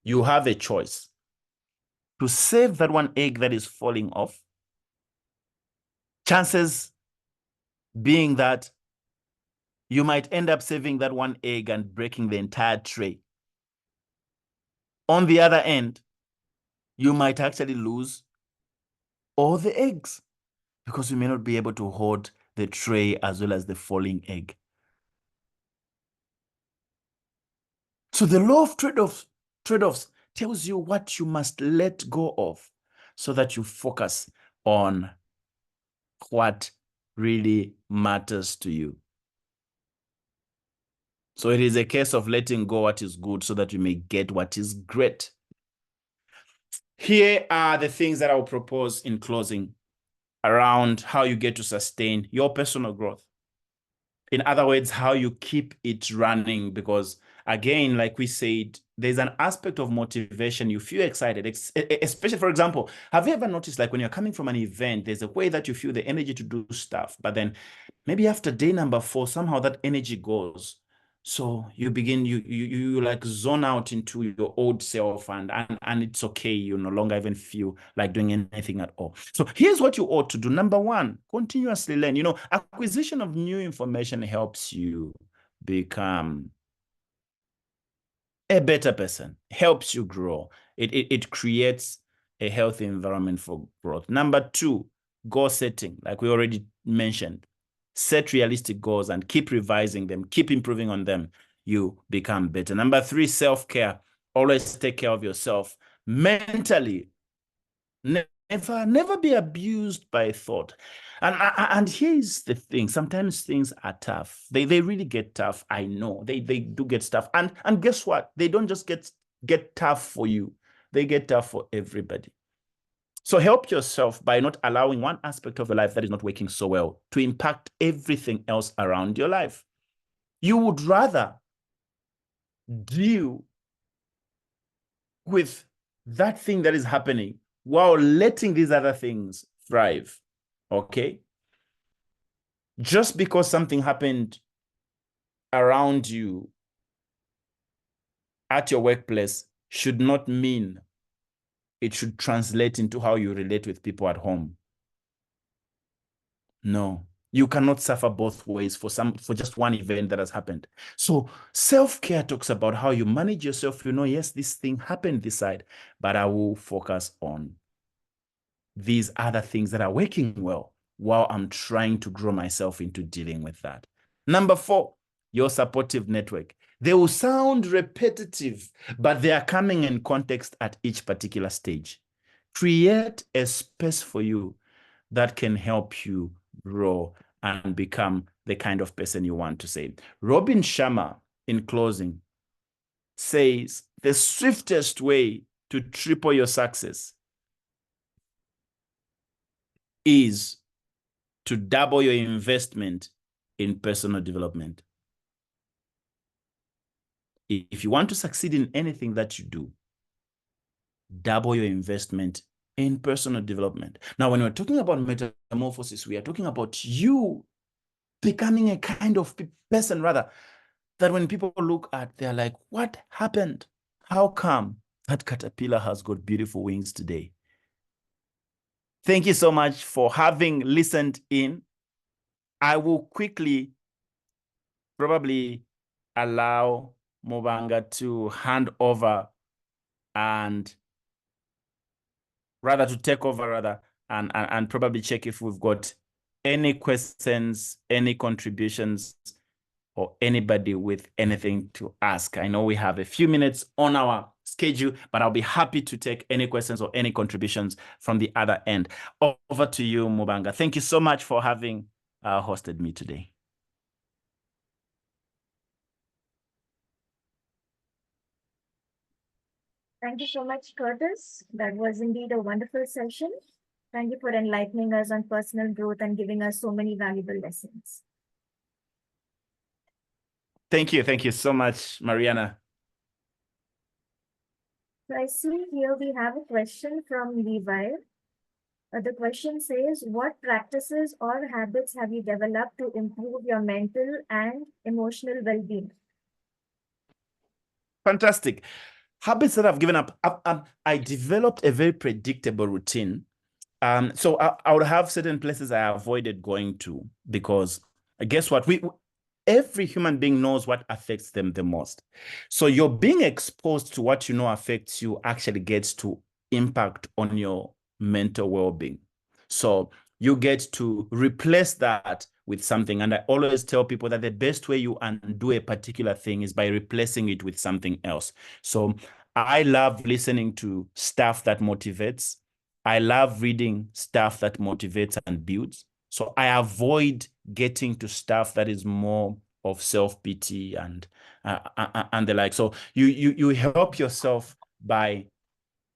you have a choice to save that one egg that is falling off. Chances being that you might end up saving that one egg and breaking the entire tray. On the other end, you might actually lose all the eggs because you may not be able to hold the tray as well as the falling egg. So the law of trade-offs tells you what you must let go of so that you focus on what really matters to you. So it is a case of letting go what is good so that you may get what is great. Here are the things that I will propose in closing around how you get to sustain your personal growth. In other words, how you keep it running, because again, like we said, there's an aspect of motivation. You feel excited, especially, for example, have you ever noticed, like when you're coming from an event, there's a way that you feel the energy to do stuff, but then maybe after day number 4, somehow that energy goes. So you begin, you like zone out into your old self, and it's okay. You no longer even feel like doing anything at all. So here's what you ought to do. Number 1, continuously learn. You know, acquisition of new information helps you become a better person, helps you grow. It creates a healthy environment for growth. Number 2, goal setting, like we already mentioned. Set realistic goals and keep revising them, keep improving on them. You become better. Number 3, self-care. Always take care of yourself mentally. Never be abused by thought. And here's the thing. Sometimes things are tough. They really get tough. I know they do get tough. And guess what? They don't just get tough for you. They get tough for everybody. So help yourself by not allowing one aspect of your life that is not working so well to impact everything else around your life. You would rather deal with that thing that is happening while letting these other things thrive, okay? Just because something happened around you at your workplace should not mean it should translate into how you relate with people at home. No, you cannot suffer both ways for just one event that has happened. So self-care talks about how you manage yourself. You know, yes, this thing happened this side, but I will focus on these other things that are working well while I'm trying to grow myself into dealing with that. Number 4, your supportive network. They will sound repetitive, but they are coming in context at each particular stage. Create a space for you that can help you grow and become the kind of person you want to say. Robin Sharma, in closing, says the swiftest way to triple your success is to double your investment in personal development. If you want to succeed in anything that you do, double your investment in personal development. Now, when we're talking about metamorphosis, we are talking about you becoming a kind of person, rather, that when people look at, they're like, what happened? How come that caterpillar has got beautiful wings today? Thank you so much for having listened in. I will quickly probably allow Mubanga to hand over and rather to take over rather and probably check if we've got any questions, any contributions, or anybody with anything to ask. I know we have a few minutes on our schedule, but I'll be happy to take any questions or any contributions from the other end. Over to you, Mubanga. Thank you so much for having hosted me today. Thank you so much, Curtis. That was indeed a wonderful session. Thank you for enlightening us on personal growth and giving us so many valuable lessons. Thank you. Thank you so much, Mariana. So I see here we have a question from Levi. The question says, what practices or habits have you developed to improve your mental and emotional well-being? Fantastic. Habits that I've given up. I developed a very predictable routine. So I would have certain places I avoided going to because guess what? Every human being knows what affects them the most. So you're being exposed to what you know affects you actually gets to impact on your mental well-being. So you get to replace that with something. And I always tell people that the best way you undo a particular thing is by replacing it with something else. So I love listening to stuff that motivates. I love reading stuff that motivates and builds. So I avoid getting to stuff that is more of self-pity and the like. So you help yourself by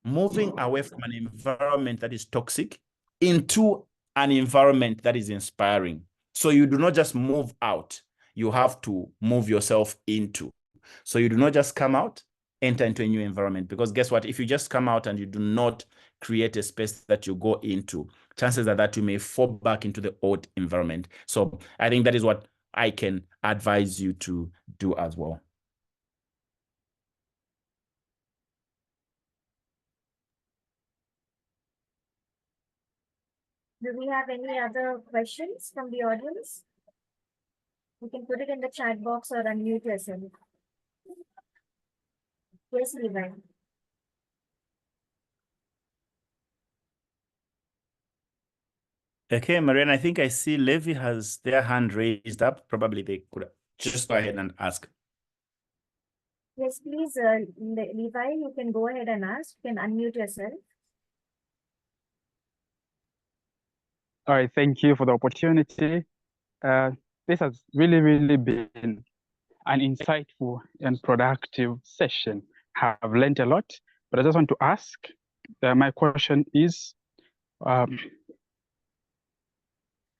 moving away from an environment that is toxic into an environment that is inspiring. So you do not just move out, you have to move yourself into. So you do not just come out, enter into a new environment. Because guess what? If you just come out and you do not create a space that you go into, chances are that you may fall back into the old environment. So I think that is what I can advise you to do as well. Do we have any other questions from the audience? You can put it in the chat box or unmute yourself. Yes, Levi. Okay, Marianne, I think I see Levi has their hand raised up. Probably they could just go ahead and ask. Yes, please, Levi, you can go ahead and ask. You can unmute yourself. All right, thank you for the opportunity. This has really been an insightful and productive session. I've learned a lot, but I just want to ask, my question is,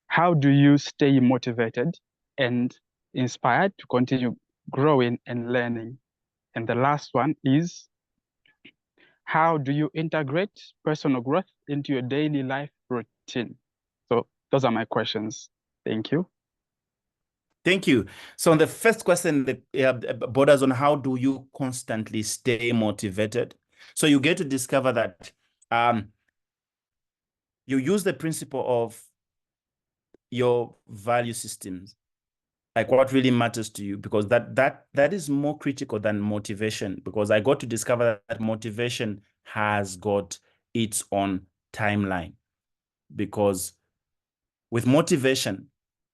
how do you stay motivated and inspired to continue growing and learning? And the last one is, how do you integrate personal growth into your daily life routine? So those are my questions. Thank you. Thank you. So on the first question, the borders on how do you constantly stay motivated? So you get to discover that you use the principle of your value systems, like what really matters to you, because that is more critical than motivation, because I got to discover that motivation has got its own timeline. Because with motivation,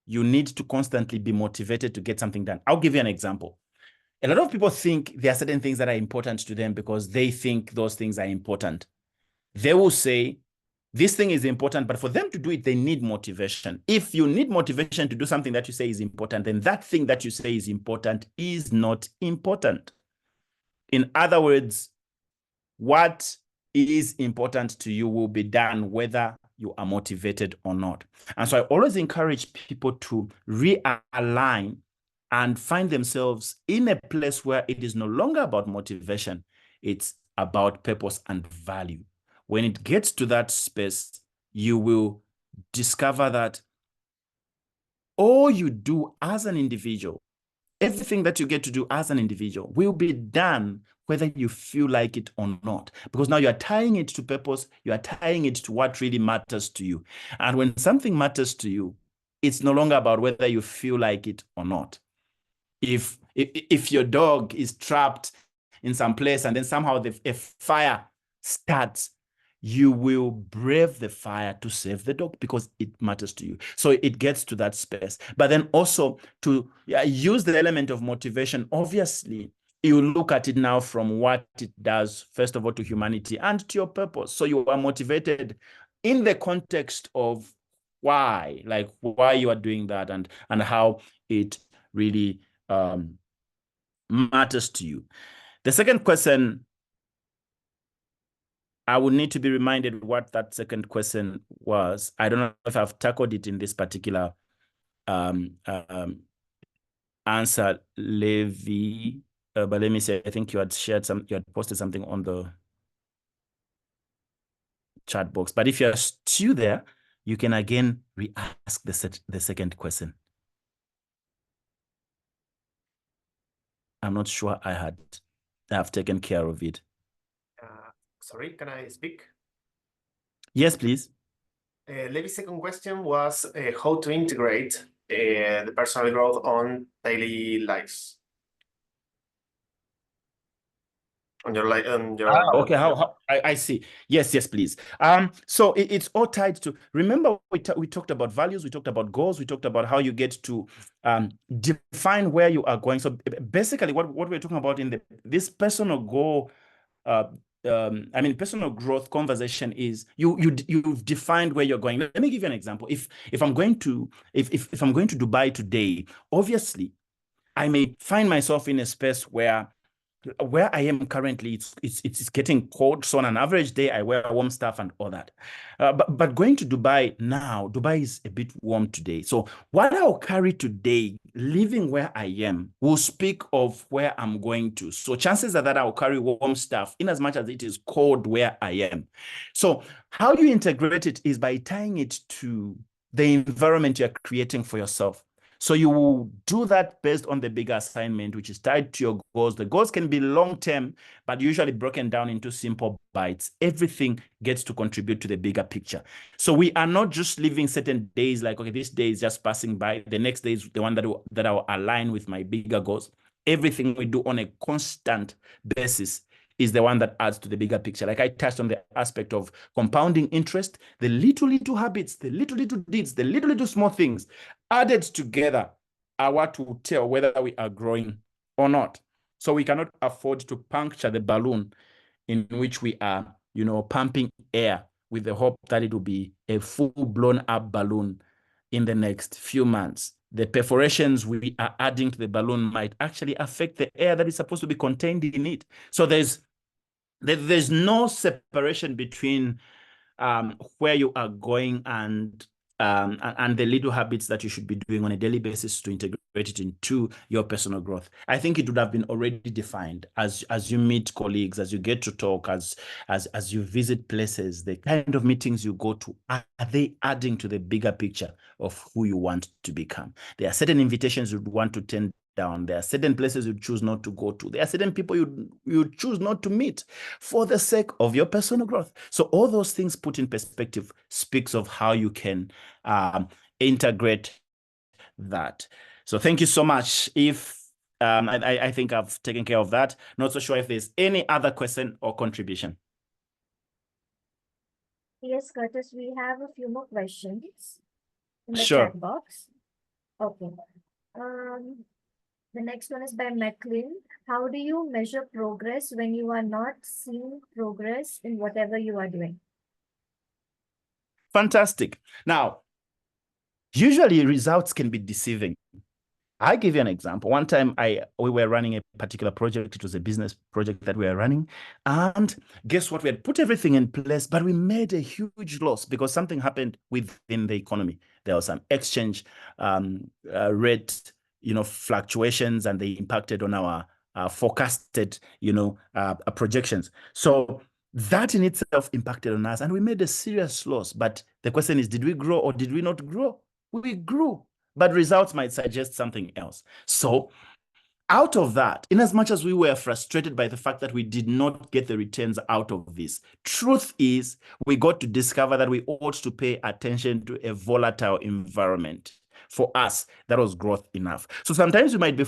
you need to constantly be motivated to get something done. I'll give you an example. A lot of people think there are certain things that are important to them because they think those things are important. They will say, this thing is important, but for them to do it, they need motivation. If you need motivation to do something that you say is important, then that thing that you say is important is not important. In other words, what is important to you will be done whether you are motivated or not. And so I always encourage people to realign and find themselves in a place where it is no longer about motivation, it's about purpose and value. When it gets to that space, you will discover that all you do as an individual, everything that you get to do as an individual will be done whether you feel like it or not. Because now you are tying it to purpose, you are tying it to what really matters to you. And when something matters to you, it's no longer about whether you feel like it or not. If your dog is trapped in some place and then somehow a fire starts, you will brave the fire to save the dog because it matters to you. So it gets to that space. But then also to use the element of motivation, obviously, you look at it now from what it does, first of all, to humanity and to your purpose. So you are motivated in the context of why, like why you are doing that and how it really matters to you. The second question, I would need to be reminded what that second question was. I don't know if I've tackled it in this particular answer, Levi. But let me say, I think you had posted something on the chat box. But if you're still there, you can again re-ask the second question. I'm not sure I've taken care of it. Sorry, can I speak? Yes, please. Levi's second question was how to integrate the personal growth on daily lives. on your Okay, how I see. Yes, please. So it's all tied to, remember we talked about values, we talked about goals, we talked about how you get to define where you are going. So basically what we're talking about in this personal goal, personal growth conversation is you've defined where you're going. Let me give you an example. If I'm going to Dubai today, obviously I may find myself in a space where I am currently, it's getting cold. So on an average day, I wear warm stuff and all that. But going to Dubai now, Dubai is a bit warm today. So what I'll carry today, living where I am, will speak of where I'm going to. So chances are that I'll carry warm stuff in as much as it is cold where I am. So how you integrate it is by tying it to the environment you're creating for yourself. So you will do that based on the bigger assignment, which is tied to your goals. The goals can be long-term, but usually broken down into simple bites. Everything gets to contribute to the bigger picture. So we are not just living certain days like, okay, this day is just passing by. The next day is the one that will align with my bigger goals. Everything we do on a constant basis is the one that adds to the bigger picture. Like I touched on the aspect of compounding interest, the little habits, the little deeds, the little small things added together are what will tell whether we are growing or not. So we cannot afford to puncture the balloon in which we are, pumping air with the hope that it will be a full-blown up balloon in the next few months. The perforations we are adding to the balloon might actually affect the air that is supposed to be contained in it. So there's no separation between where you are going and the little habits that you should be doing on a daily basis to integrate it into your personal growth. I think it would have been already defined as you meet colleagues, as you get to talk, as you visit places, the kind of meetings you go to, are they adding to the bigger picture of who you want to become? There are certain invitations you'd want to turn down. There are certain places you choose not to go to. There are certain people you choose not to meet for the sake of your personal growth. So all those things put in perspective speaks of how you can integrate that. So thank you so much. If I think I've taken care of that. Not so sure if there's any other question or contribution. Yes, Curtis, we have a few more questions in the Sure. chat box. Okay. The next one is by McLean. How do you measure progress when you are not seeing progress in whatever you are doing? Fantastic. Now, usually results can be deceiving. I give you an example. One time we were running a particular project. It was a business project that we were running. And guess what? We had put everything in place, but we made a huge loss because something happened within the economy. There was some exchange rate, fluctuations, and they impacted on our forecasted, projections. So that in itself impacted on us, and we made a serious loss. But the question is, did we grow or did we not grow? We grew, but results might suggest something else. So out of that, in as much as we were frustrated by the fact that we did not get the returns out of this, truth is we got to discover that we ought to pay attention to a volatile environment. For us, that was growth enough. So sometimes you might be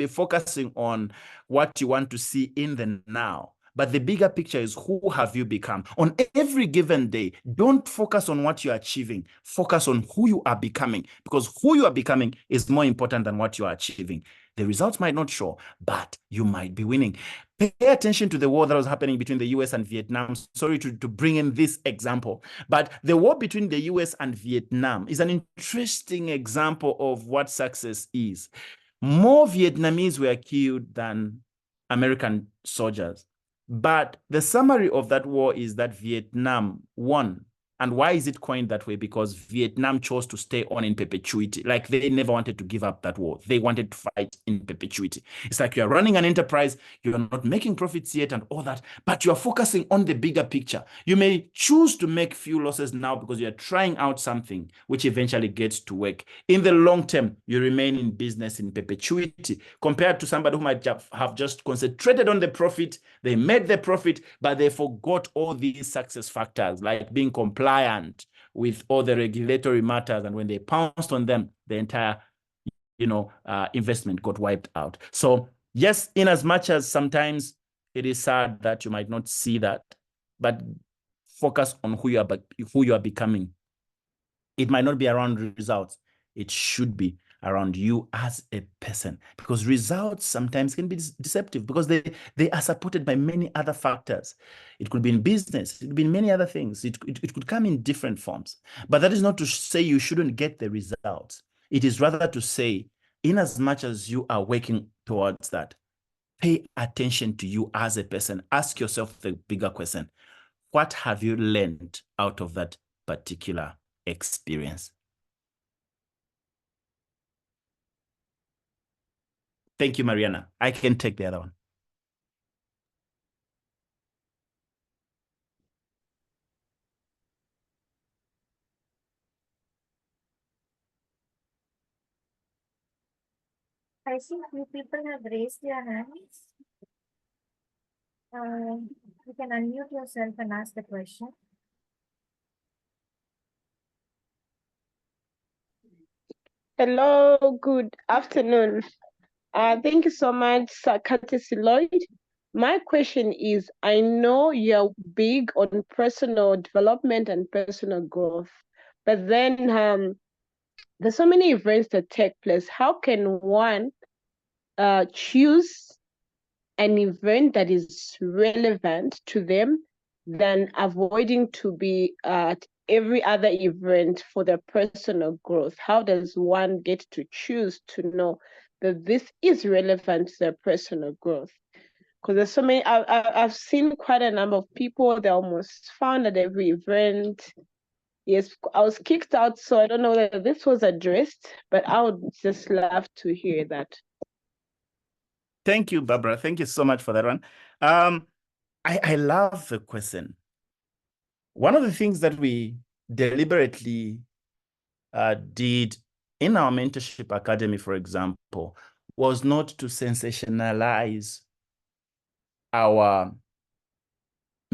focusing on what you want to see in the now. But the bigger picture is, who have you become? On every given day, don't focus on what you're achieving. Focus on who you are becoming, because who you are becoming is more important than what you are achieving. The results might not show, but you might be winning. Pay attention to the war that was happening between the US and Vietnam. Sorry to bring in this example, but the war between the US and Vietnam is an interesting example of what success is. More Vietnamese were killed than American soldiers. But the summary of that war is that Vietnam won. And why is it coined that way? Because Vietnam chose to stay on in perpetuity. Like, they never wanted to give up that war. They wanted to fight in perpetuity. It's like you're running an enterprise, you're not making profits yet and all that, but you're focusing on the bigger picture. You may choose to make few losses now because you're trying out something which eventually gets to work. In the long term, you remain in business in perpetuity, compared to somebody who might have just concentrated on the profit. They made the profit, but they forgot all these success factors, like being compliant with all the regulatory matters. And when they pounced on them, the entire, investment got wiped out. So yes, in as much as sometimes it is sad that you might not see that, but focus on who you are becoming. It might not be around results. It should be around you as a person, because results sometimes can be deceptive because they are supported by many other factors. It could be in business, it could be in many other things. It could come in different forms. But that is not to say you shouldn't get the results. It is rather to say, in as much as you are working towards that, pay attention to you as a person. Ask yourself the bigger question. What have you learned out of that particular experience? Thank you, Mariana. I can take the other one. I see a few people have raised their hands. You can unmute yourself and ask the question. Hello, good afternoon. Thank you so much, Sir Curtis Lloyd. My question is, I know you're big on personal development and personal growth, but then there's so many events that take place. How can one choose an event that is relevant to them than avoiding to be at every other event for their personal growth? How does one get to choose to know that this is relevant to their personal growth? Because there's so many, I've seen quite a number of people, they're almost found at every event. Yes, I was kicked out, so I don't know whether this was addressed, but I would just love to hear that. Thank you, Barbara. Thank you so much for that one. I love the question. One of the things that we deliberately did in our mentorship academy, for example, was not to sensationalize our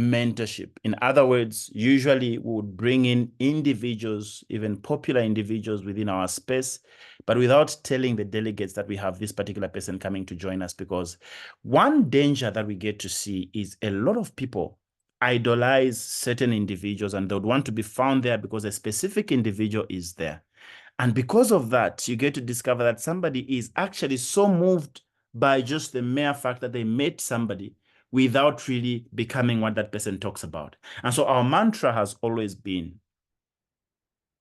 mentorship. In other words, usually we would bring in individuals, even popular individuals within our space, but without telling the delegates that we have this particular person coming to join us, because one danger that we get to see is a lot of people idolize certain individuals and they would want to be found there because a specific individual is there. And because of that, you get to discover that somebody is actually so moved by just the mere fact that they met somebody without really becoming what that person talks about. And so our mantra has always been,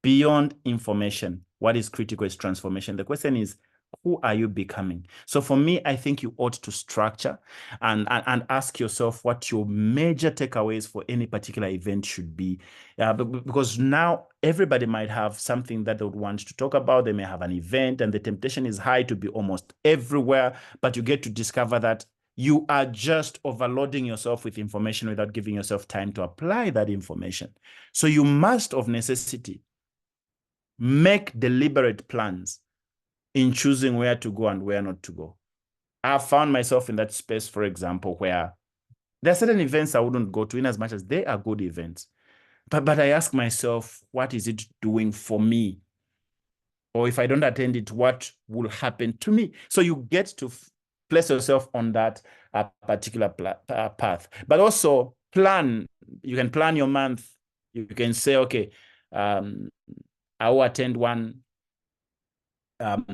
beyond information, what is critical is transformation. The question is, who are you becoming? So for me, I think you ought to structure and ask yourself what your major takeaways for any particular event should be. Because now everybody might have something that they would want to talk about. They may have an event and the temptation is high to be almost everywhere, but you get to discover that you are just overloading yourself with information without giving yourself time to apply that information. So you must, of necessity, make deliberate plans in choosing where to go and where not to go. I found myself in that space, for example, where there are certain events I wouldn't go to in as much as they are good events. But I ask myself, what is it doing for me? Or if I don't attend it, what will happen to me? So you get to place yourself on that particular path. But also plan. You can plan your month. You can say, okay, I will attend one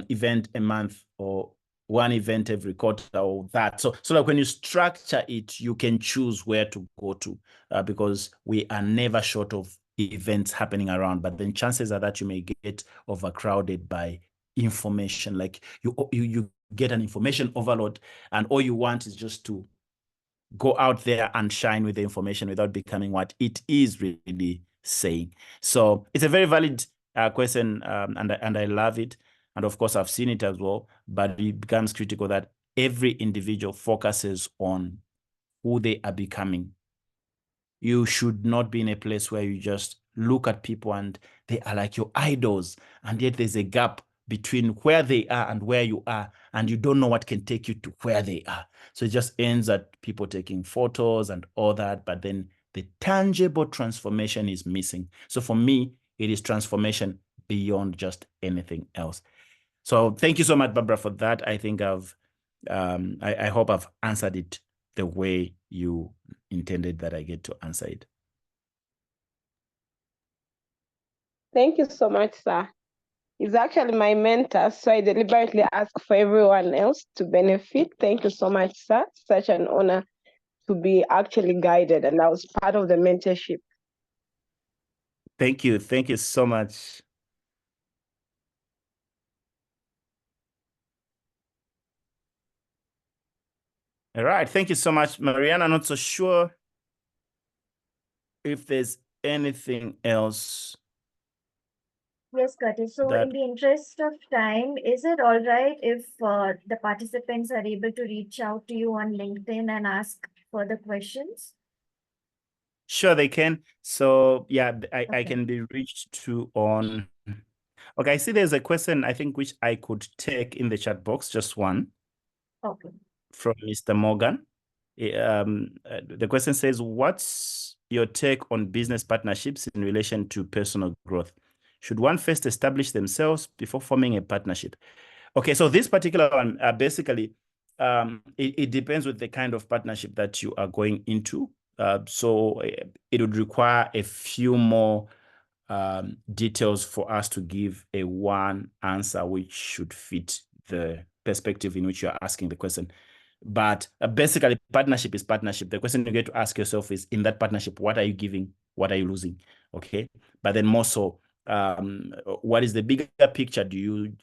event a month or one event every quarter or that. So like when you structure it, you can choose where to go to because we are never short of events happening around, but then chances are that you may get overcrowded by information. Like you get an information overload and all you want is just to go out there and shine with the information without becoming what it is really saying. So it's a very valid question and I love it. And of course, I've seen it as well, but it becomes critical that every individual focuses on who they are becoming. You should not be in a place where you just look at people and they are like your idols, and yet there's a gap between where they are and where you are, and you don't know what can take you to where they are. So it just ends at people taking photos and all that, but then the tangible transformation is missing. So for me, it is transformation beyond just anything else. So thank you so much, Barbara, for that. I think I hope I've answered it the way you intended that I get to answer it. Thank you so much, sir. He's actually my mentor, so I deliberately ask for everyone else to benefit. Thank you so much, sir. Such an honor to be actually guided, and I was part of the mentorship. Thank you. Thank you so much. All right. Thank you so much, Mariana. Not so sure if there's anything else. Yes, Curtis. So That- in the interest of time, is it all right if the participants are able to reach out to you on LinkedIn and ask further questions? Sure, they can. So yeah, I Okay. can be reached to on. Okay, I see there's a question, I think, which I could take in the chat box, just one. Okay. From Mr. Morgan. The question says, what's your take on business partnerships in relation to personal growth? Should one first establish themselves before forming a partnership? Okay, so this particular one, basically, it depends with the kind of partnership that you are going into. So it would require a few more details for us to give a one answer which should fit the perspective in which you're asking the question. But basically, partnership is partnership. The question you get to ask yourself is, in that partnership, what are you giving? What are you losing? Okay. But then more so, what is the bigger picture?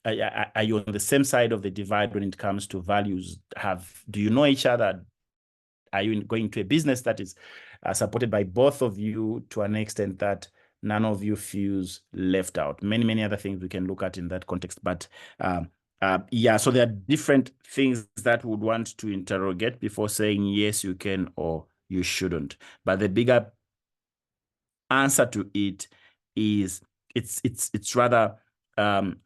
Are you on the same side of the divide when it comes to values? Do you know each other? Are you going to a business that is supported by both of you to an extent that none of you feels left out? Many other things we can look at in that context. But yeah, so there are different things that we would want to interrogate before saying yes, you can or you shouldn't. But the bigger answer to it is it's rather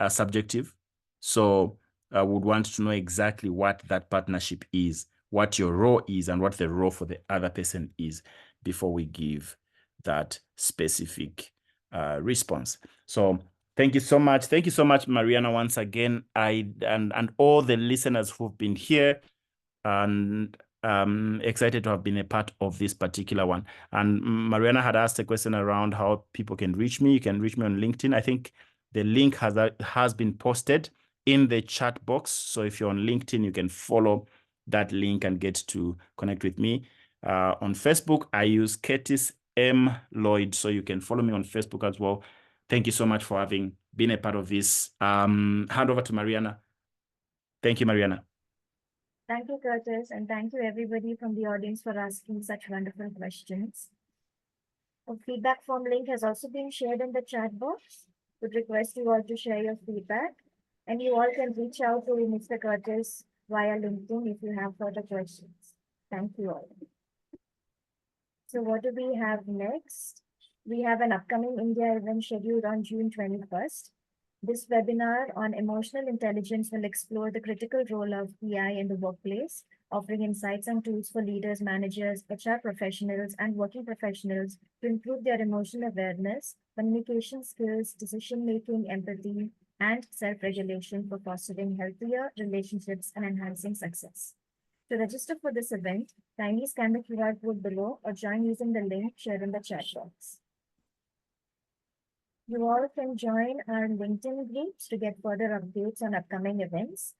subjective. So I would want to know exactly what that partnership is, what your role is, and what the role for the other person is before we give that specific response. So thank you so much. Thank you so much, Mariana, once again. And all the listeners who've been here, and excited to have been a part of this particular one. And Mariana had asked a question around how people can reach me. You can reach me on LinkedIn. I think the link has been posted in the chat box. So if you're on LinkedIn, you can follow that link and get to connect with me. On Facebook, I use Curtis M. Lloyd. So you can follow me on Facebook as well. Thank you so much for having been a part of this. Hand over to Mariana. Thank you, Mariana. Thank you, Curtis, and thank you everybody from the audience for asking such wonderful questions. A feedback form link has also been shared in the chat box. Would request you all to share your feedback, and you all can reach out to Mr. Curtis via LinkedIn if you have further questions. Thank you all. So what do we have next? We have an upcoming India event scheduled on June 21st. This webinar on emotional intelligence will explore the critical role of EI in the workplace, offering insights and tools for leaders, managers, HR professionals, and working professionals to improve their emotional awareness, communication skills, decision-making, empathy, and self-regulation for fostering healthier relationships and enhancing success. To register for this event, kindly scan the QR code below or join using the link shared in the chat box. You all can join our LinkedIn groups to get further updates on upcoming events.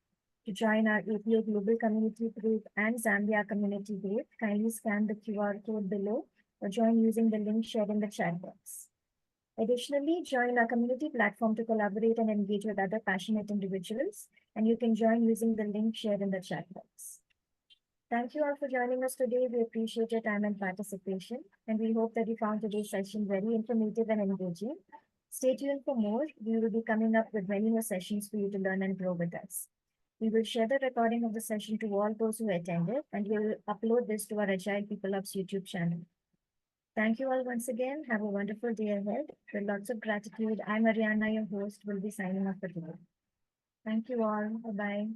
To join our APA Global Community Group and Zambia Community Group, kindly scan the QR code below or join using the link shared in the chat box. Additionally, join our community platform to collaborate and engage with other passionate individuals, and you can join using the link shared in the chat box. Thank you all for joining us today. We appreciate your time and participation, and we hope that you found today's session very informative and engaging. Stay tuned for more. We will be coming up with many more sessions for you to learn and grow with us. We will share the recording of the session to all those who attended, and we'll upload this to our Agile People Ops YouTube channel. Thank you all once again. Have a wonderful day ahead. With lots of gratitude, I'm Mariana, your host, will be signing off for today. Thank you all. Bye-bye.